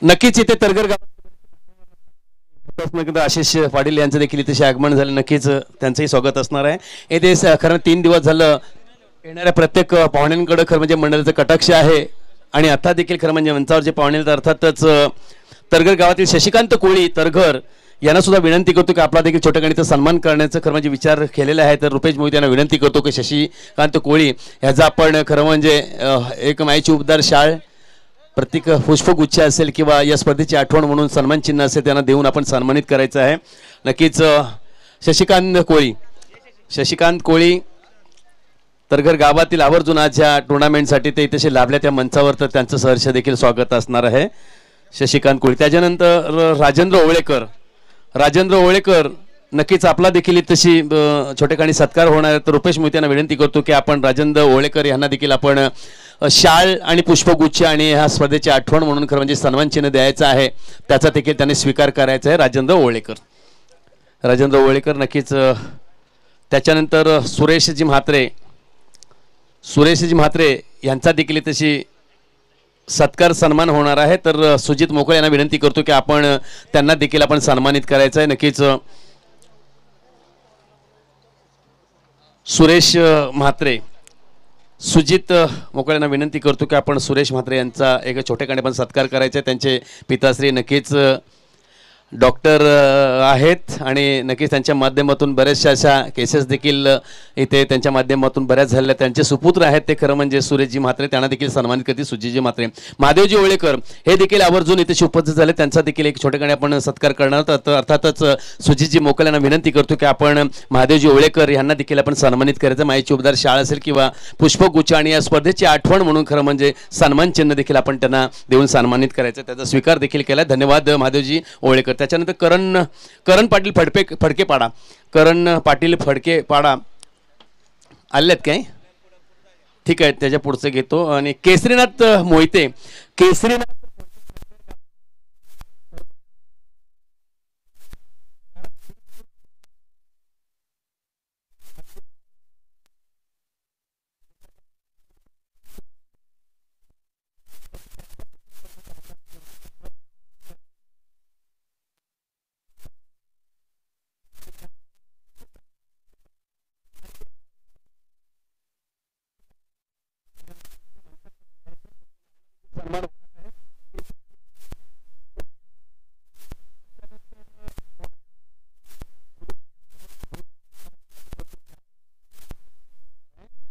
नक्कीच इथे तरगर गावात आशिष पाटील यांचं देखील इथे आगमन झालं. नक्कीच त्यांचंही स्वागत असणार आहे. येथे खरं 3 दिवस झालं येणाऱ्या प्रत्येक पाहुण्यांकडे खरं म्हणजे मंडळाचं कटाक्ष आहे आणि आता देखील खरं म्हणजे मंचावर जे पाहुणे अर्थातच तरगर गावातील शशिकांत कोळी तरघर यांना सुद्धा विनंती करतो की आपला देखील छोट्या गणित सन्मान करण्याचं खरं म्हणजे विचार केलेला आहे. तर रुपेश मोहिते यांना विनंती करतो की शशिकांत कोळी ह्याचा आपण खरं म्हणजे एक माईची उपदार शाळ प्रत्येक पुष्पगुच्छ असेल किंवा या स्पर्धेची आठवण म्हणून सन्मान चिन्ह असेल त्यांना देऊन आपण सन्मानित करायचं आहे. नक्कीच शशिकांत कोळी तरघर गावातील आवर्जून आज ह्या टुर्नामेंटसाठी ते इथे लाभल्या त्या मंचावर तर त्यांचं सहर्ष देखील स्वागत असणार आहे. शशिकांत कोळी त्याच्यानंतर राजेंद्र ओळेकर नक्कीच आपला देखील तशी छोटेखानी सत्कार होणार आहे. तर रुपेश मोहिते यांना विनंती करतो की आपण राजेंद्र ओळेकर यांना देखील आपण शाळ आणि पुष्पगुच्छ आणि ह्या स्पर्धेची आठवण म्हणून खरं म्हणजे सन्मान चिन्ह द्यायचं आहे त्याचा देखील त्यांनी स्वीकार करायचा आहे. राजेंद्र ओळेकर नक्कीच. त्याच्यानंतर सुरेशजी म्हात्रे यांचा देखील तशी सत्कार सन्मान होणार आहे. तर सुजित मोकळे यांना विनंती करतो की आपण त्यांना देखील आपण सन्मानित करायचं आहे. नक्कीच सुजित मोकळे यांना विनंती करतो की आपण सुरेश म्हात्रे यांचा एक छोटेखानी पण सत्कार करायचा आहे. त्यांचे पिताश्री नक्कीच डॉक्टर आहेत आणि नक्कीच त्यांच्या माध्यमातून बऱ्याचशा अशा केसेस देखील इथे त्यांच्या माध्यमातून बऱ्याच झालेल्या. त्यांचे सुपुत्र आहेत ते खरं म्हणजे सुरेशजी म्हात्रे त्यांना देखील सन्मानित करतील. सुजीजी म्हात्रे महादेवजी ओळेकर हे देखील आवर्जून इथे उपस्थित झाले त्यांचा देखील एक छोटेखानी आपण सत्कार करणार. तर अर्थातच सुजीतजी मोकल यांना विनंती करतो की आपण महादेवजी ओळेकर यांना देखील आपण सन्मानित करायचं. माईची उपदार शाळा असेल किंवा पुष्पगुच्छ आणि या स्पर्धेची आठवण म्हणून खरं म्हणजे सन्मान चिन्ह देखील आपण त्यांना देऊन सन्मानित करायचं त्याचा स्वीकार देखील केला. धन्यवाद महादेवजी ओळेकर. त्याच्यानंतर करण पाटील फडकेपाडा आलेत काय ठीक आहे त्याच्या पुढचं घेतो. आणि केसरीनाथ मोहिते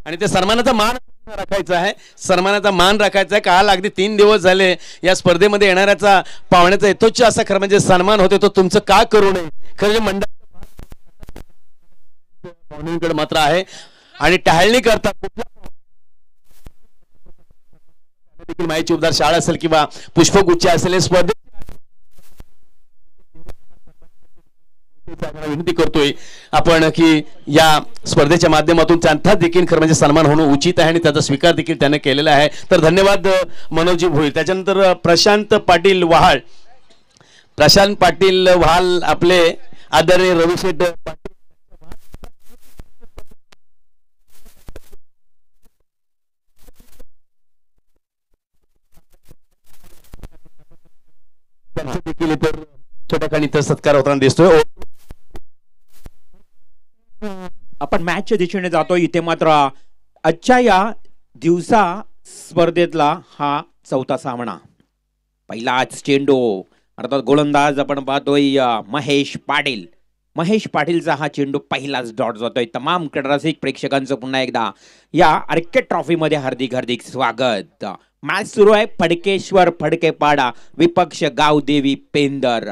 आणि ते सन्मानाचा मान राखायचा आहे. काल अगदी 3 दिवस झाले या स्पर्धेमध्ये येणाऱ्याचा पाहुण्याचा यथोच्च असा खरं म्हणजे सन्मान होते तो तुमचं का करू नये खरं म्हणजे पाहुण्यांकडे मात्र आहे आणि टाळणी करता देखील माईची उपदार शाळा असेल किंवा पुष्पगुच्छ असेल स्पर्धे विनंती करतोय आपण की या स्पर्धेच्या माध्यमातून त्यांचा देखील खरं म्हणजे सन्मान होणं उचित आहे आणि त्याचा स्वीकार देखील त्याने केलेला आहे. तर धन्यवाद मनोजी भोईर. त्याच्यानंतर प्रशांत पाटील वहाल आपले आदरणीय रविशेठ त्यांचा देखील इतर छोट्याखानी सत्कार होताना दिसतोय. आपण मॅचच्या दिशेने जातो. इथे मात्र आजच्या या दिवसा स्पर्धेतला हा 4था सामना पहिलाच चेंडू अर्थात गोलंदाज आपण पाहतोय महेश पाटील. महेश पाटीलचा हा चेंडू पहिलाच डॉट जातोय. तमाम रसिक प्रेक्षकांचं पुन्हा एकदा या आर्केड ट्रॉफी मध्ये हार्दिक हार्दिक स्वागत. मॅच सुरू आहे. फडकेश्वर फडकेपाडा विपक्ष गावदेवी पेंदर.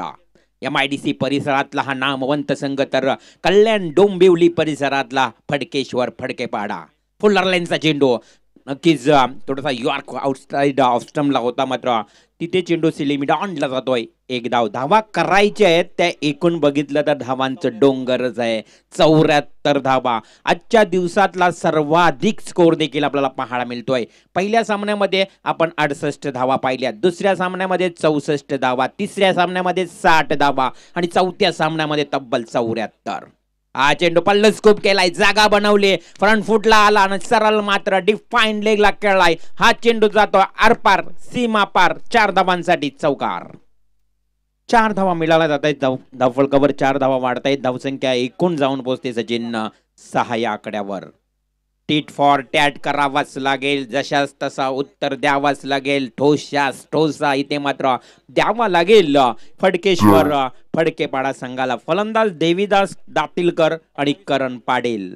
MIDC परिसरातला हा नामवंत संघ तर कल्याण डोंबिवली परिसरातला फडकेश्वर फडकेपाडा. फुल्लर लाईनचा चेंडू नक्कीच थोडासा यॉर्क आउटसाइड ऑफ स्टंपला होता, मात्र तिथे चेंडू सिलिमिडॉनला जातोय. एक धावा करायचे आहेत. त्या एकूण बघितलं तर धावांचं डोंगरच आहे. 74 धावा आजच्या दिवसातला सर्वाधिक स्कोर देखील आपल्याला पाहायला मिळतोय. पहिल्या सामन्यामध्ये आपण 68 धावा पाहिल्या, दुसऱ्या सामन्यामध्ये 64 धावा, तिसऱ्या सामन्यामध्ये 60 धावा आणि चौथ्या सामन्यामध्ये तब्बल 74. हा चेंडू पल्ल स्कूप केलाय, जागा बनवली, फ्रंट फुटला आला आणि सरळ मात्र डिफाईन लेगला खेळलाय. हा चेंडू जातो आरपार सीमा पार. 4 धावांसाठी चौकार. 4 धावा मिळाला जात आहेत. धावफलकावर 4 धावा वाढत आहेत. धावसंख्या एकूण जाऊन पोहोचते सचिन 6 या आकड्यावर. टीट फॉर टॅट करावाच लागेल, जशास तसा उत्तर द्यावाच लागेल, ठोशास ठोसा इथे मात्र द्यावा लागेल. फडकेश्वर फडकेपाडा संघाला फलंदाज देवीदास दातीलकर आणि करण पाटील.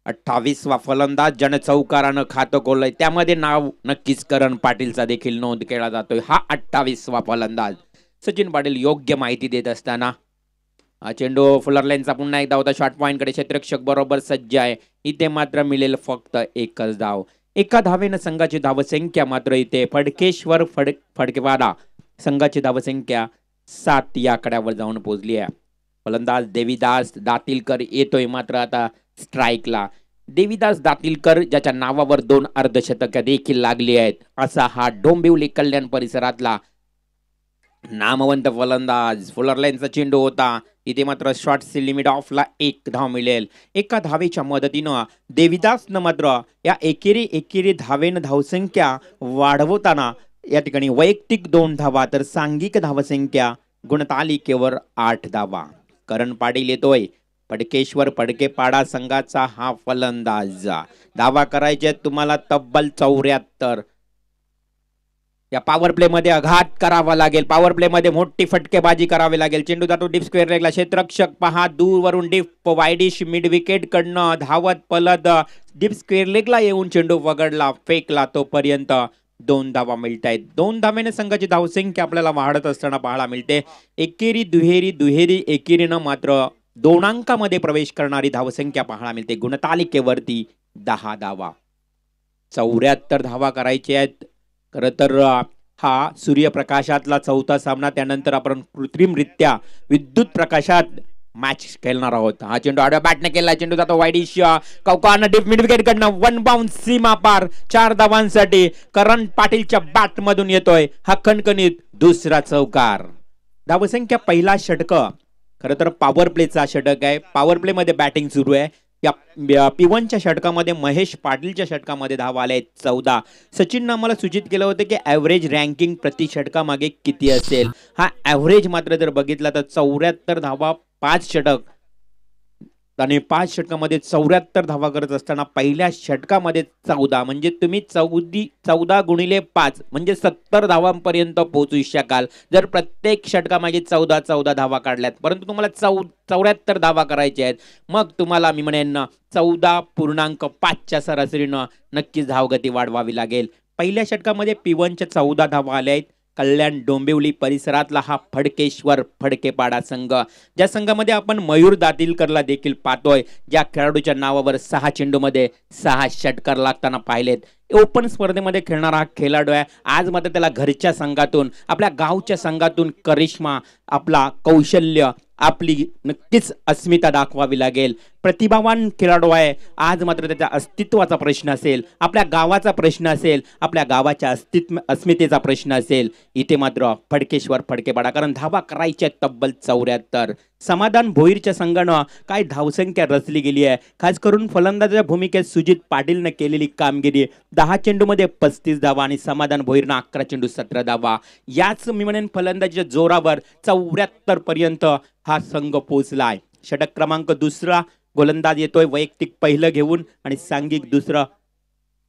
28वा फलंदाज ज्याने चौकारानं खातं खोललंय त्यामध्ये नाव नक्कीच करण पाटीलचा देखील नोंद केला जातोय. हा 28वा फलंदाज. सचिन पाटील योग्य माहिती देत असताना हा चेंडू फुलर लाईनचा पुन्हा एकदा होता. शॉर्ट पॉइंट कडे क्षेत्ररक्षक बरोबर सज्ज आहे. इथे मात्र मिळेल फक्त एकच धाव. एका धावेनं संघाची धावसंख्या मात्र इथे फडकेश्वर फडकेपाडा संघाची धावसंख्या 7 या आकड्यावर जाऊन पोहोचली आहे. फलंदाज देवीदास दातीलकर येतोय मात्र आता स्ट्राईकला. देवीदास दातीलकर ज्याच्या नावावर 2 अर्धशतक देखील लागली आहेत असा हा डोंबिवली कल्याण परिसरातला नामवंत फलंदाज. फुलर लाईनचा चेंडू होता. इथे मात्र शॉर्ट लिमिट ऑफला 1 धाव मिळेल. एका धावेच्या मदतीनं देवीदासनं मात्र या एकेरी धावेनं धावसंख्या वाढवताना या ठिकाणी वैयक्तिक 2 धावा तर सांघिक धावसंख्या गुणतालिकेवर 8 धावा. करण पाटील येतोय. फडकेश्वर फडकेपाडा संघाचा हा फलंदाज. धावा करायचे तुम्हाला तब्बल 74. या पॉवर प्ले मध्ये आघात करावा लागेल. पॉवर प्ले मध्ये मोठी फटकेबाजी करावी लागेल. चेंडू जातो डीप स्क्वेअर लेगला. क्षेत्ररक्षक पहा दूरवरून डीप वाईडिश मिड विकेट कडनं धावत पलत डीप स्क्वेअर लेगला येऊन चेंडू वगळला, फेकला. तोपर्यंत 2 धावा मिळत आहेत. 2 धावेने संघाची धावसंख्या आपल्याला वाढत असताना पाहायला मिळते. एकेरी दुहेरी एकेरीनं मात्र 2 अंकामध्ये प्रवेश करणारी धावसंख्या पाहायला मिळते. गुणतालिकेवरती 10 धावा. 74 धावा करायचे आहेत. खरं तर हा सूर्यप्रकाशातला 4था सामना. त्यानंतर आपण कृत्रिमरित्या विद्युत प्रकाशात मॅच खेळणार आहोत. हा चेंडू आडव्या बॅटने केला. चेंडू जातो वाईडिश कौकानं डीप मिड विकेट कडनं 1 बाउंस सीमा पार. 4 धावांसाठी करण पाटीलच्या बॅट मधून येतोय हा खणखणीत दुसरा चौकार. धावसंख्या पहिला षटक खरं तर पॉवर प्लेचा षटक आहे. पॉवर प्ले मध्ये बॅटिंग सुरू आहे. या P1च्या षटकामध्ये महेश पाटीलच्या षटकामध्ये धावा आल्या 14. सचिननं आम्हाला सूचित केलं होतं की ॲव्हरेज रँकिंग प्रति षटकामागे किती असेल. हा ॲव्हरेज मात्र जर बघितला तर 74 धावा 5 षटक आणि 5 षटकामध्ये 74 धावा करत असताना पहिल्या षटकामध्ये 14 म्हणजे तुम्ही 14 गुणिले 5 म्हणजे 70 धावांपर्यंत पोहोचू शकाल जर प्रत्येक षटकामागे 14 धावा काढल्यात. परंतु तुम्हाला 74 धावा करायच्या आहेत. मग तुम्हाला मी म्हणेन 14.5च्या सरासरीनं नक्कीच धावगती वाढवावी लागेल. पहिल्या षटकामध्ये P1च्या 14 धावा आल्या आहेत. कल्याण डोंबिवली परिसरातला हा फडकेश्वर फडकेपाडा संघ, ज्या संघामध्ये आपण मयूर दातीलकरला देखील पाहतोय, ज्या खेळाडूच्या नावावर 6 चेंडूमध्ये 6 षटकार लागताना पाहिलेत. ओपन स्पर्धेमध्ये खेळणारा हा खेळाडू आहे. आज मात्र त्याला घरच्या संघातून आपल्या गावच्या संघातून करिश्मा, आपला कौशल्य, आपली नक्कीच अस्मिता दाखवावी लागेल. प्रतिभावान खेळाडू आहे. आज मात्र त्याच्या अस्तित्वाचा प्रश्न असेल, आपल्या गावाचा प्रश्न असेल, आपल्या गावाच्या अस्मितेचा प्रश्न असेल. इथे मात्र फडकेश्वर फडकेपाडा, कारण धावा करायच्या तब्बल 74. समाधान भोईरच्या संघानं काय धावसंख्या रचली गेली आहे. खास करून फलंदाजाच्या भूमिकेत सुजित पाटीलने केलेली कामगिरी. 10 चेंडूमध्ये 35 धावा आणि समाधान भोईरनं 11 चेंडू 17 धावा. याच मी म्हणेन फलंदाजीच्या जोरावर 74 पर्यंत हा संघ पोहोचलाय. षटक क्रमांक 2 गोलंदाज येतोय वैयक्तिक पहिलं घेऊन आणि सांघिक दुसरं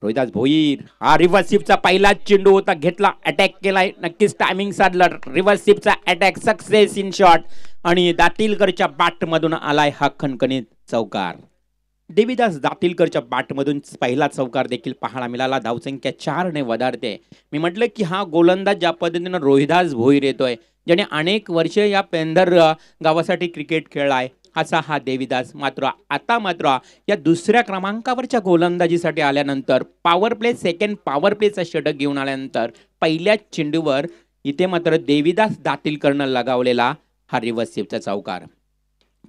रोहिदास भोईर, हा रिव्हर्स स्वीपचा पहिला चेंडू होता, घेतला, अटॅक केलाय, नक्कीच टायमिंग साधला, रिव्हर्स स्वीपचा अटॅक सक्सेस इन शॉट आणि दातीलकरच्या बॅट मधून आलाय हा खणखणीत चौकार. देवीदास दातीलकरच्या बॅटमधून पहिला चौकार देखील पाहायला मिळाला. धावसंख्या 4 ने वधारते. मी म्हटलं की हा गोलंदाज ज्या पद्धतीनं रोहिदास भोईर येतोय, ज्याने अनेक वर्ष या पेंधर गावासाठी क्रिकेट खेळलाय, असा हा देवीदास मात्र आता या दुसऱ्या क्रमांकावरच्या गोलंदाजीसाठी आल्यानंतर पॉवर प्ले सेकंड पॉवर प्लेचा षटक घेऊन आल्यानंतर पहिल्या चेंडूवर इथे मात्र देवीदास दातीलकरनं लगावलेला हा रिव्हर्स स्वीपचा चौकार.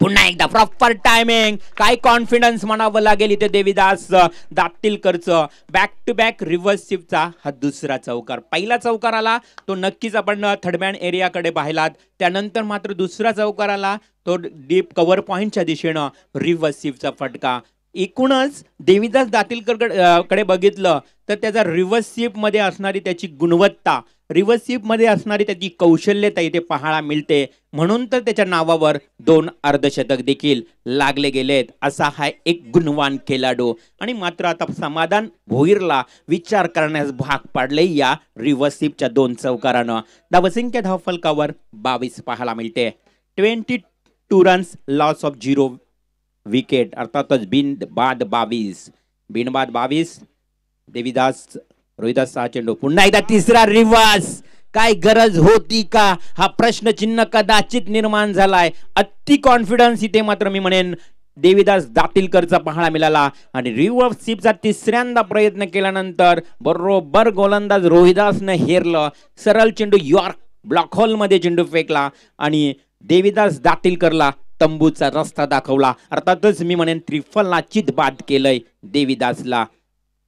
पुन्हा एकदा प्रॉपर टायमिंग, काय कॉन्फिडन्स म्हणावं लागेल इथे देवीदास दातीलकरचं. बॅक टू बॅक रिव्हर्स स्वीपचा हा दुसरा चौकार. पहिला चौकार आला तो नक्कीच आपण थर्डमॅन एरियाकडे पाहिलात, त्यानंतर मात्र दुसरा चौकार आला तो डीप कव्हर पॉइंटच्या दिशेनं रिव्हर्स स्वीपचा फटका. एकूणच देवीदास दातीलकर कडे बघितलं तर त्याचा रिव्हर्स स्वीप मध्ये असणारी त्याची गुणवत्ता, रिव्हर्स स्वीप मध्ये असणारी त्याची कौशल्यता इथे पाहायला मिळते. म्हणून तर त्याच्या नावावर 2 अर्धशतक देखील लागले गेलेत. असा हा एक गुणवान खेळाडू. आणि मात्र आता समाधान भोईरला विचार करण्यास भाग पाडले या रिव्हर्स स्वीपच्या 2 चौकारानं. धावसंख्या धावफलकावर 22 पाहायला मिळते. 22 रन्स, लॉस ऑफ 0 विकेट, अर्थातच बिनबाद 22. बिनबाद 22. देवीदास रोहिदास 6 चेंडू. पुन्हा एकदा तिसरा रिव्हर्स. काय गरज होती का, हा प्रश्नचिन्ह कदाचित निर्माण झालाय. अति कॉन्फिडन्स इथे मात्र मी म्हणेन देवीदास दातीलकरचा पाहायला मिळाला. आणि रिव्हर्स स्वीपचा तिसऱ्यांदा प्रयत्न केल्यानंतर बरोबर गोलंदाज रोहिदासनं हेरलं. सरळ चेंडू यॉर्क ब्लॉक होल मध्ये चेंडू फेकला आणि देवीदास दातीलकरला तंबूचा रस्ता दाखवला. अर्थातच मी म्हणेन त्रिफलला चितबाद केलंय देवीदासला.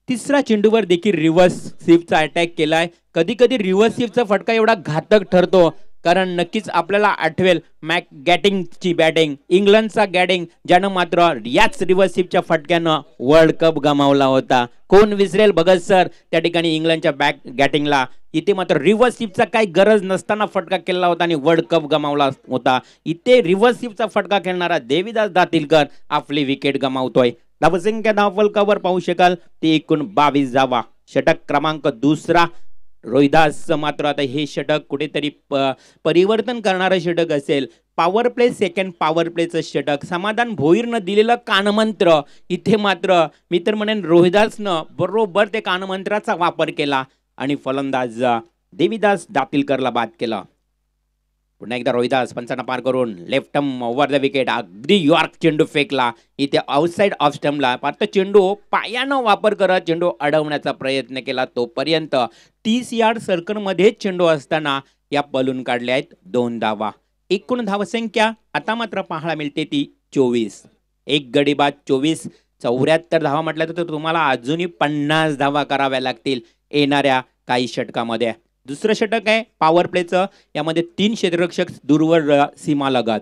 तिसरा चेंडूवर देखील रिव्हर्स स्वीपचा अटॅक केलाय. कधी कधी रिव्हर्स स्वीपचा फटका एवढा घातक ठरतो कारण नक्कीच आपल्याला आठवेल मॅक गॅटिंगची बॅटिंग, इंग्लंडचा गॅटिंग, ज्यानं मात्र याच रिव्हर्स स्वीपच्या फटक्यानं वर्ल्ड कप गमावला होता. कोण विसरेल भगत सर त्या ठिकाणी इंग्लंडच्या गॅटिंगला. इथे मात्र रिव्हर्स स्वीपचा काही गरज नसताना फटका केला होता आणि वर्ल्ड कप गमावला होता. इथे रिव्हर्स स्वीपचा फटका खेळणारा देवीदास दातीलकर आपली विकेट गमावतोय. धावसंख्या धावफलकावर पाहू शकाल ते एकूण 22 धावा. षटक क्रमांक 2 रोहिदास मात्र आता हे षटक कुठेतरी परिवर्तन करणारं षटक असेल. पॉवर प्ले सेकंड पॉवर प्लेचं षटक. समाधान भोईरनं दिलेलं कानमंत्र इथे मात्र मी तर म्हणेन रोहिदासनं बरोबर ते कानमंत्राचा वापर केला आणि फलंदाज देवीदास दातीलकरला बाद केला. पुन्हा एकदा रोहिदास पंचांना पार करून लेफ्ट ओव्हर द विकेट, अगदी यॉर्क चेंडू फेकला. इथे आउटसाइड ऑफ स्टंपला पार्थ चेंडू पायानं वापर करत चेंडू अडवण्याचा प्रयत्न केला. तोपर्यंत 30 यार्ड सर्कलमध्ये चेंडू असताना या पलून काढल्या आहेत 2 धावा. एकूण धावसंख्या आता मात्र पाहायला मिळते ती 24. एक गडी बाद 24. 74 धावा म्हटलं तर तुम्हाला अजूनही 50 धावा कराव्या लागतील येणाऱ्या काही षटकामध्ये. दुसरं षटक आहे पॉवर प्लेचं. यामध्ये 3 क्षेत्ररक्षक दूरवर सीमा लगत.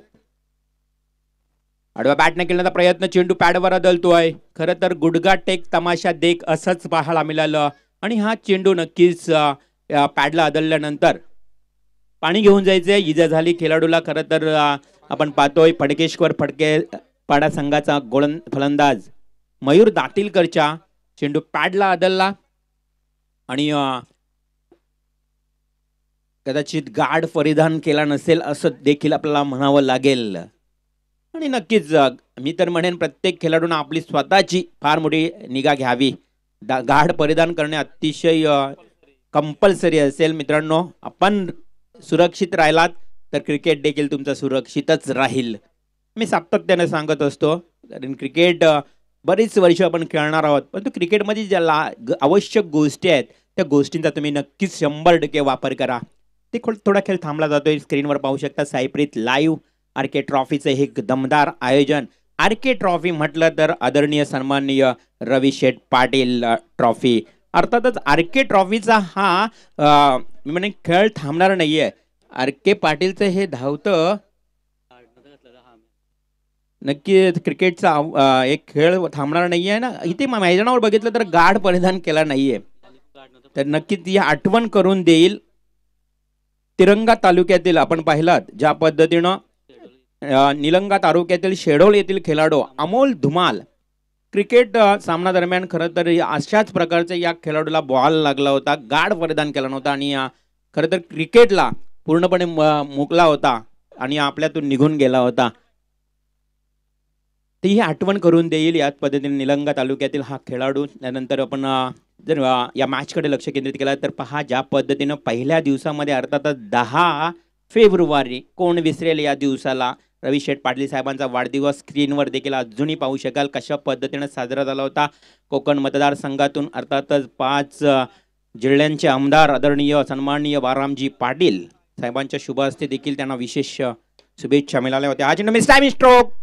आडव्या बॅटने केल्याचा प्रयत्न, चेंडू पॅडवर अदलतोय. खरं तर गुडगा टेक तमाशा देख असंच पाहायला मिळालं आणि हा चेंडू नक्कीच पॅडला अदलल्यानंतर पाणी घेऊन जायचंय. इजा झाली खेळाडूला. खरं तर आपण पाहतोय फडकेश्वर पाडा संघाचा फलंदाज मयूर दातीलकरच्या चेंडू पॅडला अदलला आणि कदाचित गार्ड परिधान केला नसेल असं देखील आपल्याला म्हणावं लागेल. आणि नक्कीच मी तर म्हणेन प्रत्येक खेळाडूंना आपली स्वतःची फार मोठी निगा घ्यावी. गार्ड परिधान करणे अतिशय कंपल्सरी असेल. मित्रांनो, आपण सुरक्षित राहिलात तर क्रिकेट देखील तुमचं सुरक्षितच राहील. मी सातत्याने सांगत असतो कारण क्रिकेट बरीच वर्ष आपण खेळणार आहोत, परंतु क्रिकेटमध्ये ज्या आवश्यक गोष्टी आहेत त्या गोष्टींचा तुम्ही नक्कीच 100% वापर करा. ते थोडा खेळ थांबला जातोय. स्क्रीनवर पाहू शकता सायप्रीत लाईव्ह आरके ट्रॉफीचं हे दमदार आयोजन. आरके ट्रॉफी म्हटलं तर आदरणीय सन्माननीय रवी शेठ पाटील ट्रॉफी. अर्थातच आरके ट्रॉफीचा हा मी म्हणे खेळ थांबणार नाहीये. आरके पाटीलचं हे धावतं नक्की क्रिकेटचा एक खेळ थांबणार नाहीये ना. इथे मैदानावर बघितलं तर गार्ड परिधान केला नाहीये तर नक्कीच ही आठवण करून देईल. तिरंगा तालुक्यातील आपण पाहिलात ज्या पद्धतीनं निलंगा तालुक्यातील शेडोल येथील खेळाडू अमोल धुमाल क्रिकेट सामना दरम्यान खरं तर अशाच प्रकारच्या या खेळाडूला बॉल लागला होता, गार्ड परिधान केला नव्हता आणि खरं तर क्रिकेटला पूर्णपणे मुकला होता आणि आपल्यातून निघून गेला होता. ती ही आठवण करून देईल याच पद्धतीने निलंगा तालुक्यातील हा खेळाडू. त्यानंतर आपण जर या मॅचकडे लक्ष केंद्रित केलं तर पहा ज्या पद्धतीनं पहिल्या दिवसामध्ये अर्थातच 10 फेब्रुवारी कोण विसरेल या दिवसाला रवी शेठ पाटील साहेबांचा वाढदिवस स्क्रीनवर देखील अजूनही पाहू शकाल कशा पद्धतीने साजरा झाला होता. कोकण मतदारसंघातून अर्थातच 5 जिल्ह्यांचे आमदार आदरणीय सन्माननीय बारामजी पाटील साहेबांच्या शुभ हस्ते देखील त्यांना विशेष शुभेच्छा मिळाल्या होत्या. आज टाइम स्ट्रोक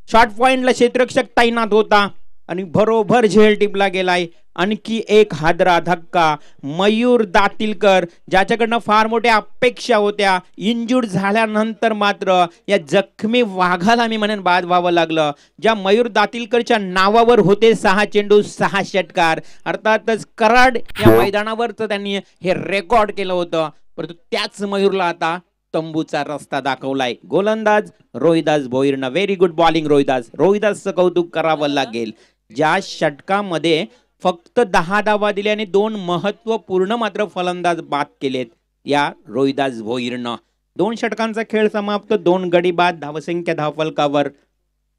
शॉर्ट पॉइंटला क्षेत्ररक्षक तैनात होता आणि बरोबर झेल टिपला गेलाय. आणखी एक हादरा धक्का मयूर दातीलकर ज्याच्याकडनं फार मोठ्या अपेक्षा होत्या, इंजुर्ड झाल्यानंतर मात्र या जखमी वाघाला मी म्हणेन बाद व्हावं लागलं. ज्या मयूर दातीलकरच्या नावावर होते 6 चेंडू 6 षटकार, अर्थातच कराड या मैदानावरच त्यांनी हे रेकॉर्ड केलं होतं. परंतु त्याच मयूरला आता तंबूचा रस्ता दाखवलाय. गोलंदाज रोहिदास भोईरनं व्हेरी गुड बॉलिंग. रोहिदासचं कौतुक करावं लागेल. ज्या षटकामध्ये फक्त 10 धावा दिल्या आणि 2 महत्वपूर्ण मात्र फलंदाज बाद केलेत या रोहिदास भोईरनं. 2 षटकांचा खेळ समाप्त, 2 गडी बाद, धावसंख्या धावफलकावर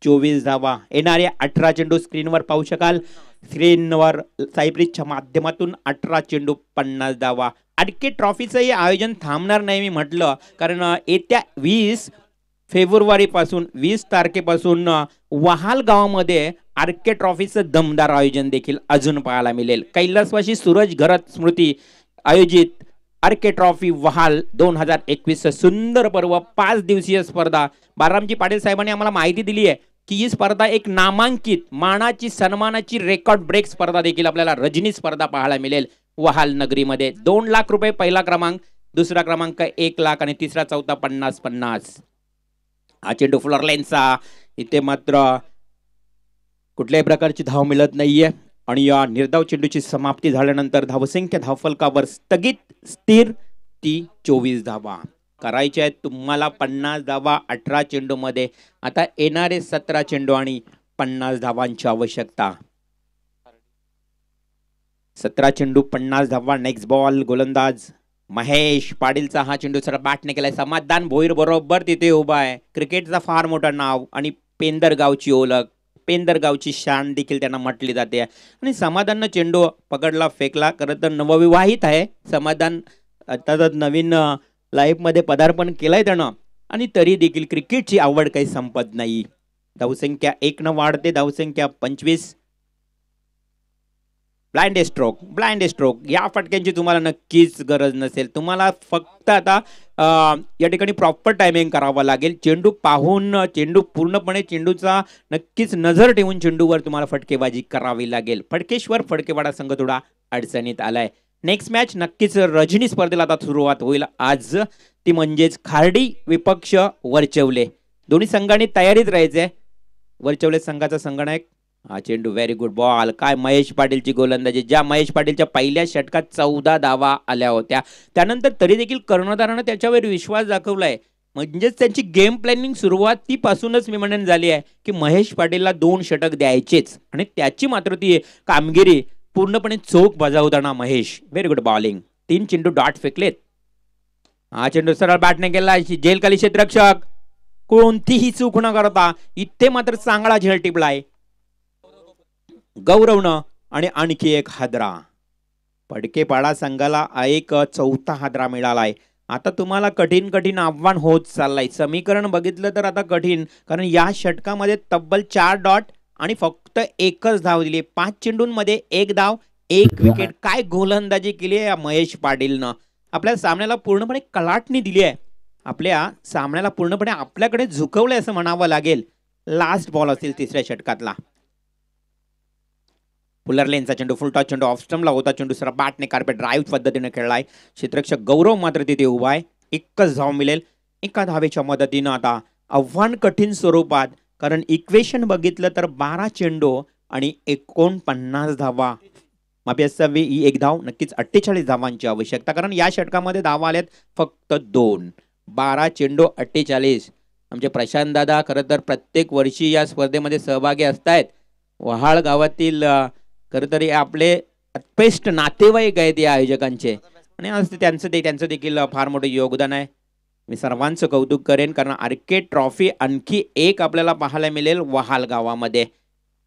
24 धावा. येणारे 18 चेंडू स्क्रीनवर पाहू शकाल. स्क्रीनवर सायप्रिसच्या माध्यमातून 18 चेंडू 50 धावा. आडके ट्रॉफीचंही आयोजन थांबणार नाही मी म्हटलं, कारण येत्या 20 फेब्रुवारीपासून 20 तारखेपासून वहाल गावामध्ये आरके ट्रॉफीचं दमदार आयोजन देखील अजून पाहायला मिळेल. कैलासवासी सूरज घरत स्मृती आयोजित आरके ट्रॉफी वहाल 2021 सुंदर पर्व 5 दिवसीय स्पर्धा. बारामजी पाटील साहेबांनी आम्हाला माहिती दिली आहे की ही स्पर्धा एक नामांकित मानाची सन्मानाची रेकॉर्ड ब्रेक स्पर्धा देखील आपल्याला रजनी स्पर्धा पाहायला मिळेल वहाल नगरीमध्ये. 2 लाख रुपये पहिला क्रमांक, दुसरा क्रमांक 1 लाख आणि तिसरा चौथा 50-50. हा चेंडू फ्लोर लेनचा, इथे मात्र कुठल्याही प्रकारची धाव मिळत नाहीये आणि या निर्धाव चेंडूची समाप्ती झाल्यानंतर धावसंख्या धावफलकावर स्थगित स्थिर ती 24 धावा. करायचे आहेत तुम्हाला 50 धावा 18 चेंडू मध्ये. आता येणारे 17 चेंडू आणि 50 धावांची आवश्यकता. 17 चेंडू 50 धावा. नेक्स्ट बॉल गोलंदाज महेश पाटीलचा हा चेंडू सर बॅटने केलाय. समाधान भोईर बरोबर तिथे उभा आहे. क्रिकेटचा फार मोठा नाव आणि पेंदर गावची ओळख, पेंदर गावची शान देखील त्यांना म्हटली जाते. आणि समाधाननं चेंडू पकडला, फेकला. खरं तर नवविवाहित आहे समाधान, अर्थातच नवीन लाईफमध्ये पदार्पण केलंय त्यानं आणि तरी देखील क्रिकेटची आवड काही संपत नाही. धावसंख्या 1 न वाढते, धावसंख्या 25. ब्लाइंड स्ट्रोक या फटक्यांची तुम्हाला नक्कीच गरज नसेल. तुम्हाला फक्त आता या ठिकाणी प्रॉपर टायमिंग करावं लागेल. चेंडू पाहून, चेंडू पूर्णपणे चेंडूचा नक्कीच नजर ठेवून चेंडूवर तुम्हाला फटकेबाजी करावी लागेल. फडकेश्वर फडकेवाडा संघ थोडा अडचणीत आलाय. नेक्स्ट मॅच नक्कीच रजनी स्पर्धेला आता सुरुवात होईल आज, ती म्हणजेच खार्डी विपक्ष वरचवले. दोन्ही संघांनी तयारीत राहायचंय. वरचवले संघाचा संगणक हा चेंडू व्हेरी गुड बॉल. काय महेश पाटीलची गोलंदाजी. ज्या महेश पाटीलच्या पहिल्या षटकात 14 धावा आल्या होत्या, त्यानंतर तरी देखील कर्णधारानं त्याच्यावर विश्वास दाखवलाय. म्हणजेच त्यांची गेम प्लॅनिंग सुरुवातीपासूनच मी म्हणेन झाली आहे की महेश पाटीलला 2 षटक द्यायचेच आणि त्याची मात्र ती कामगिरी पूर्णपणे चोख बजावताना महेश व्हेरी गुड बॉलिंग. 3 चेंडू डॉट फेकलेत. हा चेंडू सरळ बॅटने केला. जेलखाली क्षेत्ररक्षक कोणतीही चूक न करता इथे मात्र चांगला झेल टिपलाय गौरवनं आणि आणखी एक हादरा. फडकेपाडा संघाला एक चौथा हादरा मिळालाय. आता तुम्हाला कठीण आव्हान होत चाललंय. समीकरण बघितलं तर आता कठीण, कारण या षटकामध्ये तब्बल 4 डॉट आणि फक्त 1च धाव दिली. 5 चेंडूंमध्ये 1 धाव 1 विकेट. काय गोलंदाजी केली आहे महेश पाटीलनं. आपल्या सामन्याला पूर्णपणे कलाटणी दिली आहे. आपल्या सामन्याला पूर्णपणे आपल्याकडे झुकवलंय असं म्हणावं लागेल. लास्ट बॉल असेल तिसऱ्या षटकातला. फुलर लेनचा चेंडू फुलटॉस चेंडू ऑफ स्टंपला होता. चेंडू सर बॅटने कार्पेट ड्राईव्ह पद्धतीने खेळलाय. क्षेत्ररक्षक गौरव मात्र तिथे उभा आहे. 1च धाव मिळेल. 1 धावेच्या मदतीनं आता आव्हान कठीण स्वरूपात, कारण इक्वेशन बघितलं तर 12 चेंडू आणि 49 धावा. माफी असावी ही 1 धाव, नक्कीच 48 धावांची आवश्यकता, कारण या षटकामध्ये धावा आल्यात फक्त 2. 12 चेंडू 48. आमचे प्रशांत दादा खरं तर प्रत्येक वर्षी या स्पर्धेमध्ये सहभागी असतायत वहाळ गावातील खरं तर हे आपले बेस्ट नातेवाईक आहेत या आयोजकांचे आणि आज त्यांचं देखील फार मोठं योगदान आहे. मी सर्वांचं कौतुक करेन कारण आर्केड ट्रॉफी आणखी एक आपल्याला पाहायला मिळेल वहाल गावामध्ये.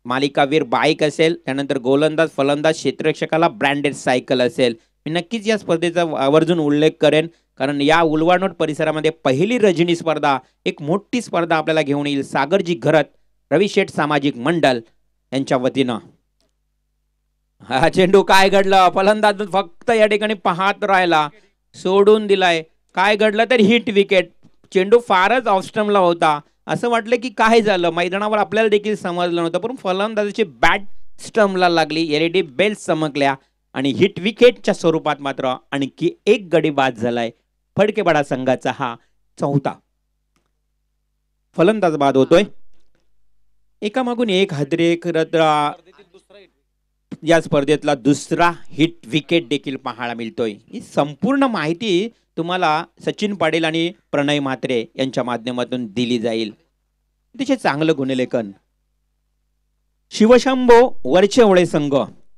मालिकावीर बाईक असेल, त्यानंतर गोलंदाज फलंदाज क्षेत्ररक्षकाला ब्रँडेड सायकल असेल. मी नक्कीच या स्पर्धेचा आवर्जून उल्लेख करेन कारण या उलवानोट परिसरामध्ये पहिली रजनी स्पर्धा, एक मोठी स्पर्धा आपल्याला घेऊन येईल. सागरजी घरत, रवी शेठ सामाजिक मंडळ यांच्या वतीनं. हा चेंडू काय घडलं, फलंदाज फक्त या ठिकाणी पाहत राहिला, सोडून दिलाय. काय घडलं तर हिट विकेट. चेंडू फारच ऑफस्टम्पला होता, असं वाटलं की काय झालं मैदानावर आपल्याला देखील समजलं नव्हतं, पण फलंदाजाची बॅट स्टम्पला लागली, एलईडी बेल चमकल्या आणि हिट विकेटच्या स्वरूपात मात्र आणखी एक गडी बाद झालाय. फडकेपाडा संघाचा हा चौथा फलंदाज बाद होतोय. एकामागून एक हादरे. खरं तर या स्पर्धेतला दुसरा हिट विकेट देखील पाहायला मिळतोय. ही संपूर्ण माहिती तुम्हाला सचिन पाटील आणि प्रणय म्हात्रे यांच्या माध्यमातून दिली जाईल. अतिशय चांगलं गुणलेखन. शिवशंभो वरचेवळे संघ,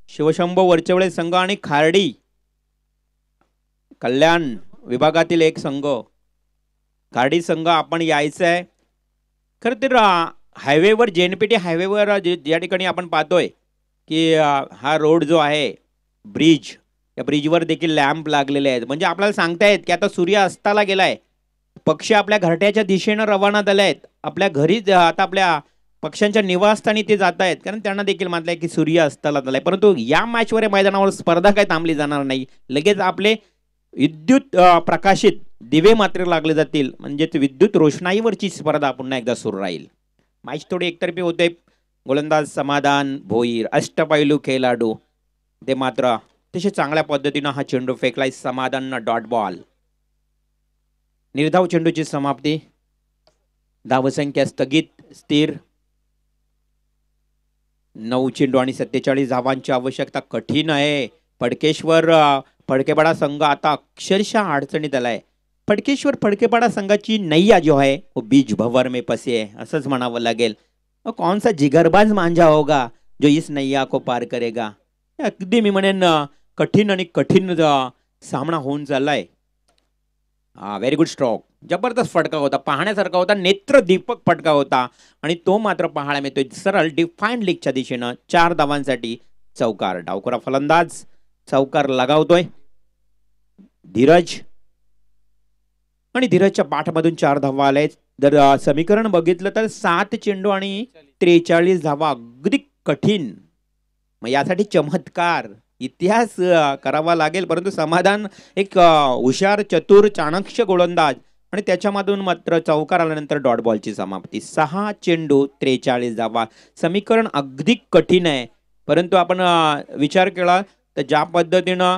शिवशंभो वरचेवळे संघ आणि खार्डी कल्याण विभागातील एक संघ. खार्डी संघ आपण यायचं आहे. खरं तर हायवेवर जेएनपीटी हायवेवर ज्या ठिकाणी आपण पाहतोय की हा रोड जो आहे ब्रिज, या ब्रिजवर देखील लॅम्प लागलेले आहेत. म्हणजे आपल्याला सांगतायत की आता सूर्य अस्ताला गेलाय. पक्षी आपल्या घरट्याच्या दिशेनं रवाना झाले आहेत. आपल्या घरी आता आपल्या पक्ष्यांच्या निवासस्थानी ते जात आहेत कारण त्यांना देखील मानलंय की सूर्य अस्ताला झालाय. परंतु या मॅचवर मैदानावर स्पर्धा काही थांबली जाणार नाही. लगेच आपले विद्युत प्रकाशित दिवे मात्र लागले जातील, म्हणजेच विद्युत रोषणाईवरची स्पर्धा पुन्हा एकदा सुरू राहील. मॅच थोडी एकतर्फी होते. गोलंदाज समाधान भोईर, अष्टपैलू खेळाडू, ते मात्र अतिशय चांगल्या पद्धतीनं हा चेंडू फेकलाय. समाधान डॉट बॉल. निर्धाव चेंडूची समाप्ती. धावसंख्या स्थगित स्थिर. 9 चेंडू आणि 47 धावांची आवश्यकता कठीण आहे. फडकेपाडा संघ आता अक्षरशः अडचणीत आलाय. फडकेपाडा संघाची नैया जो है वो बीच भंवर में फंसी है, असंच म्हणावं लागेल. कौन सा जिगरबाज मांझा होगा जो इस नैया को पार करेगा. अगदी मी म्हणेन कठीण आणि कठीण सामना होऊन चाललाय. हा व्हेरी गुड स्ट्रोक. जबरदस्त फटका होता, पाहण्यासारखा होता, नेत्रदीपक फटका होता आणि तो मात्र पाहायला मिळतोय सरळ डिफाईंड लीगच्या दिशेनं. 4 धावांसाठी चौकार. डावखुरा फलंदाज चौकार लगावतोय. धीरज आणि धीरजच्या पाठमधून 4 धावा आल्या. जर समीकरण बघितलं तर 7 चेंडू आणि 43 धावा. अगदी कठीण. मग यासाठी चमत्कार इतिहास करावा लागेल. परंतु समाधान एक हुशार चतुर चाणक्य गोलंदाज आणि त्याच्यामधून मात्र चौकार आल्यानंतर डॉट बॉलची समाप्ती. 6 चेंडू 43 धावा. समीकरण अगदी कठीण आहे. परंतु आपण विचार केला तर ज्या पद्धतीनं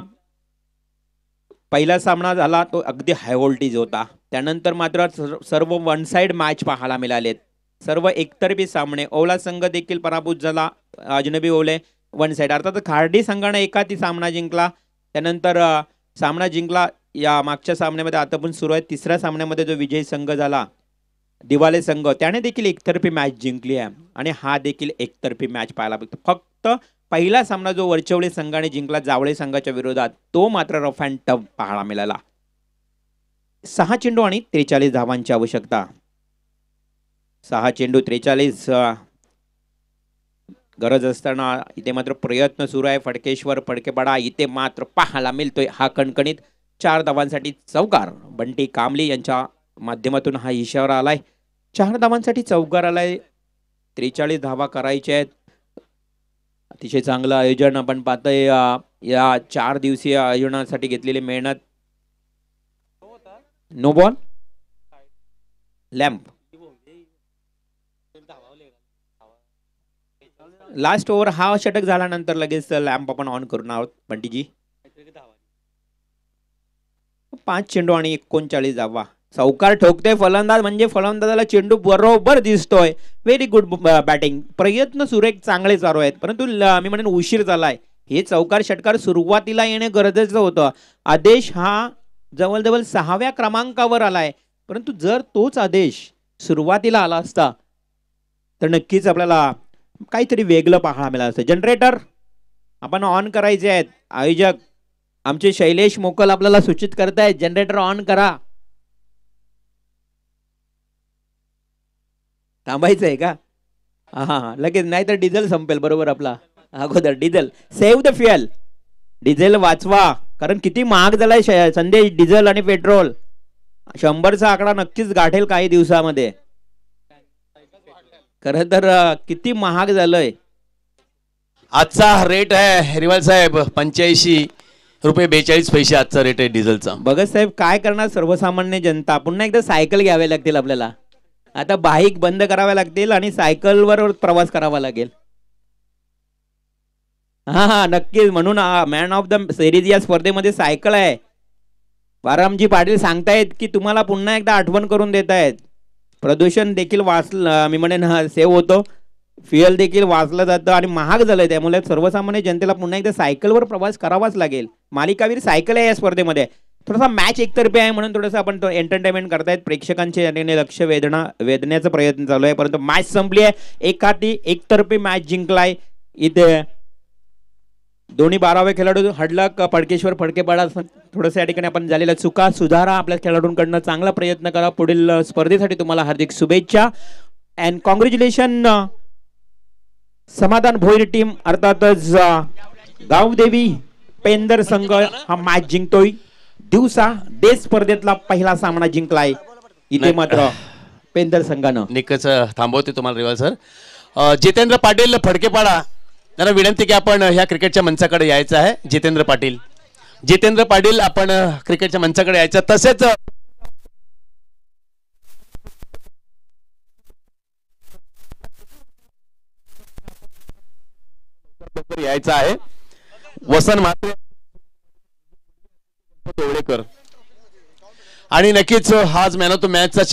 पहिला सामना झाला तो अगदी हाय व्होल्टेज होता. त्यानंतर मात्र सर्व वन साइड मॅच पाहायला मिळालेत. सर्व एकतर्फी सामने. ओला संघ देखील पराभूत झाला. अजनबी ओले वन साइड. अर्थात खार्डी संघाने एकाती सामना जिंकला. त्यानंतर सामना जिंकला या मागच्या सामन्यामध्ये आता पण सुरू आहे. तिसऱ्या सामन्यामध्ये जो विजयी संघ झाला दिवाले संघ, त्याने देखील एकतर्फी मॅच जिंकली आहे आणि हा देखील एकतर्फी मॅच पाहायला बघतो. फक्त पहिला सामना जो वरचवळे संघाने जिंकला जावळे संघाच्या विरोधात, तो मात्र रफ अँड टफ पाहायला मिळाला. 6 चेंडू आणि 43 धावांची आवश्यकता. 6 चेंडू 43 गरज असताना इथे मात्र प्रयत्न सुरू आहे. फडकेपाडा इथे मात्र पाहायला मिळतोय हा कणकणीत 4 धावांसाठी चौकार. बंटी कांबली यांच्या माध्यमातून हा इशारा आलाय. 4 धावांसाठी चौकार आलाय. 43 धावा करायच्या आहेत. अतिशय चांगलं आयोजन आपण पाहतोय. या 4 दिवसीय आयोजनासाठी घेतलेली मेहनत. No ball lamp. Last over हा षटक झाल्यानंतर लगेच लॅम्प आपण ऑन करून आहोत बंटीजी. 5 चेंडू आणि 39 धावा. चौकार ठोकते फलंदाज, म्हणजे फलंदाजाला चेंडू बरोबर दिसतोय. Very good batting. प्रयत्न सुरेख चांगले चालू आहेत, परंतु मी म्हणेन उशीर झालाय. हे चौकार षटकार सुरुवातीला येणे गरजेचं होतं. आदेश हा जवळजवळ 6व्या क्रमांकावर आलाय, परंतु जर तोच आदेश सुरुवातीला आला असता तर नक्कीच आपल्याला काहीतरी वेगळं पाहायला मिळालं असतं. जनरेटर आपण ऑन करायचे आहेत. आयोजक आमचे शैलेश मोकल आपल्याला सूचित करतायत जनरेटर ऑन करा. थांबायचं आहे का? हा लगेच, नाही तर डिझेल संपेल. बरोबर, आपला अगोदर diesel. Save the fuel. Diesel वाचवा, कारण किती महाग झालाय संदेश. डिझेल आणि पेट्रोल 100चा आकडा नक्कीच गाठेल काही दिवसामध्ये. खरं तर किती महाग झालंय. आजचा रेट आहे रिवाल साहेब 85 रुपये 42 पैसे आजचा रेट आहे डिझेलचा. भगत साहेब काय करणार सर्वसामान्य जनता. पुन्हा एकदा सायकल घ्यावे लागतील आपल्याला. आता बाईक बंद कराव्या लागतील आणि सायकलवर प्रवास करावा लागेल. हा नक्कीच. म्हणून मॅन ऑफ द सिरीज या स्पर्धेमध्ये सायकल आहे. वारामजी पाटील सांगतायत की तुम्हाला पुन्हा एकदा आठवण करून देत आहेत. प्रदूषण देखील वाचलं, मी म्हणेन सेव्ह होतो. फ्युएल देखील वाचलं जातं आणि महाग झालंय. त्यामुळे सर्वसामान्य जनतेला पुन्हा एकदा सायकलवर प्रवास करावाच लागेल. मालिकावीर सायकल आहे या स्पर्धेमध्ये. थोडासा मॅच एकतर्फी आहे म्हणून थोडंसं आपण तो एंटरटेनमेंट करतायत. प्रेक्षकांचे लक्ष वेधण्याचा प्रयत्न चालू आहे, परंतु मॅच संपली आहे. एकाठी एकतर्फी मॅच जिंकलाय. इथे दोन्ही 12वे खेळाडू हडलक फडकेश्वर फडकेपाडा. थोडंसं या ठिकाणी आपण झालेल्या चुका सुधारा. आपल्या खेळाडूंकडनं चांगला प्रयत्न करा. पुढील स्पर्धेसाठी तुम्हाला हार्दिक शुभेच्छा अँड कॉंग्रॅच्युलेशन. समाधान भोईर टीम अर्थातच गावदेवी पेंदर संघ हा मॅच जिंकतोय. दिवसा डे स्पर्धेतला पहिला सामना जिंकलाय. इथे मात्र पेंदर संघानं. निकच थांबवते तुम्हाला रिवाल सर. जितेंद्र पाटील फडकेपाडा त्यांना विनंती की आपण ह्या क्रिकेटच्या मंचाकडे यायचं आहे. जितेंद्र पाटील आपण क्रिकेटच्या मंचाकडे यायचं. तसेच यायचं आहे. वसंत म्हात्रे आणि नक्कीच हाच मॅन ऑफ द मॅचचा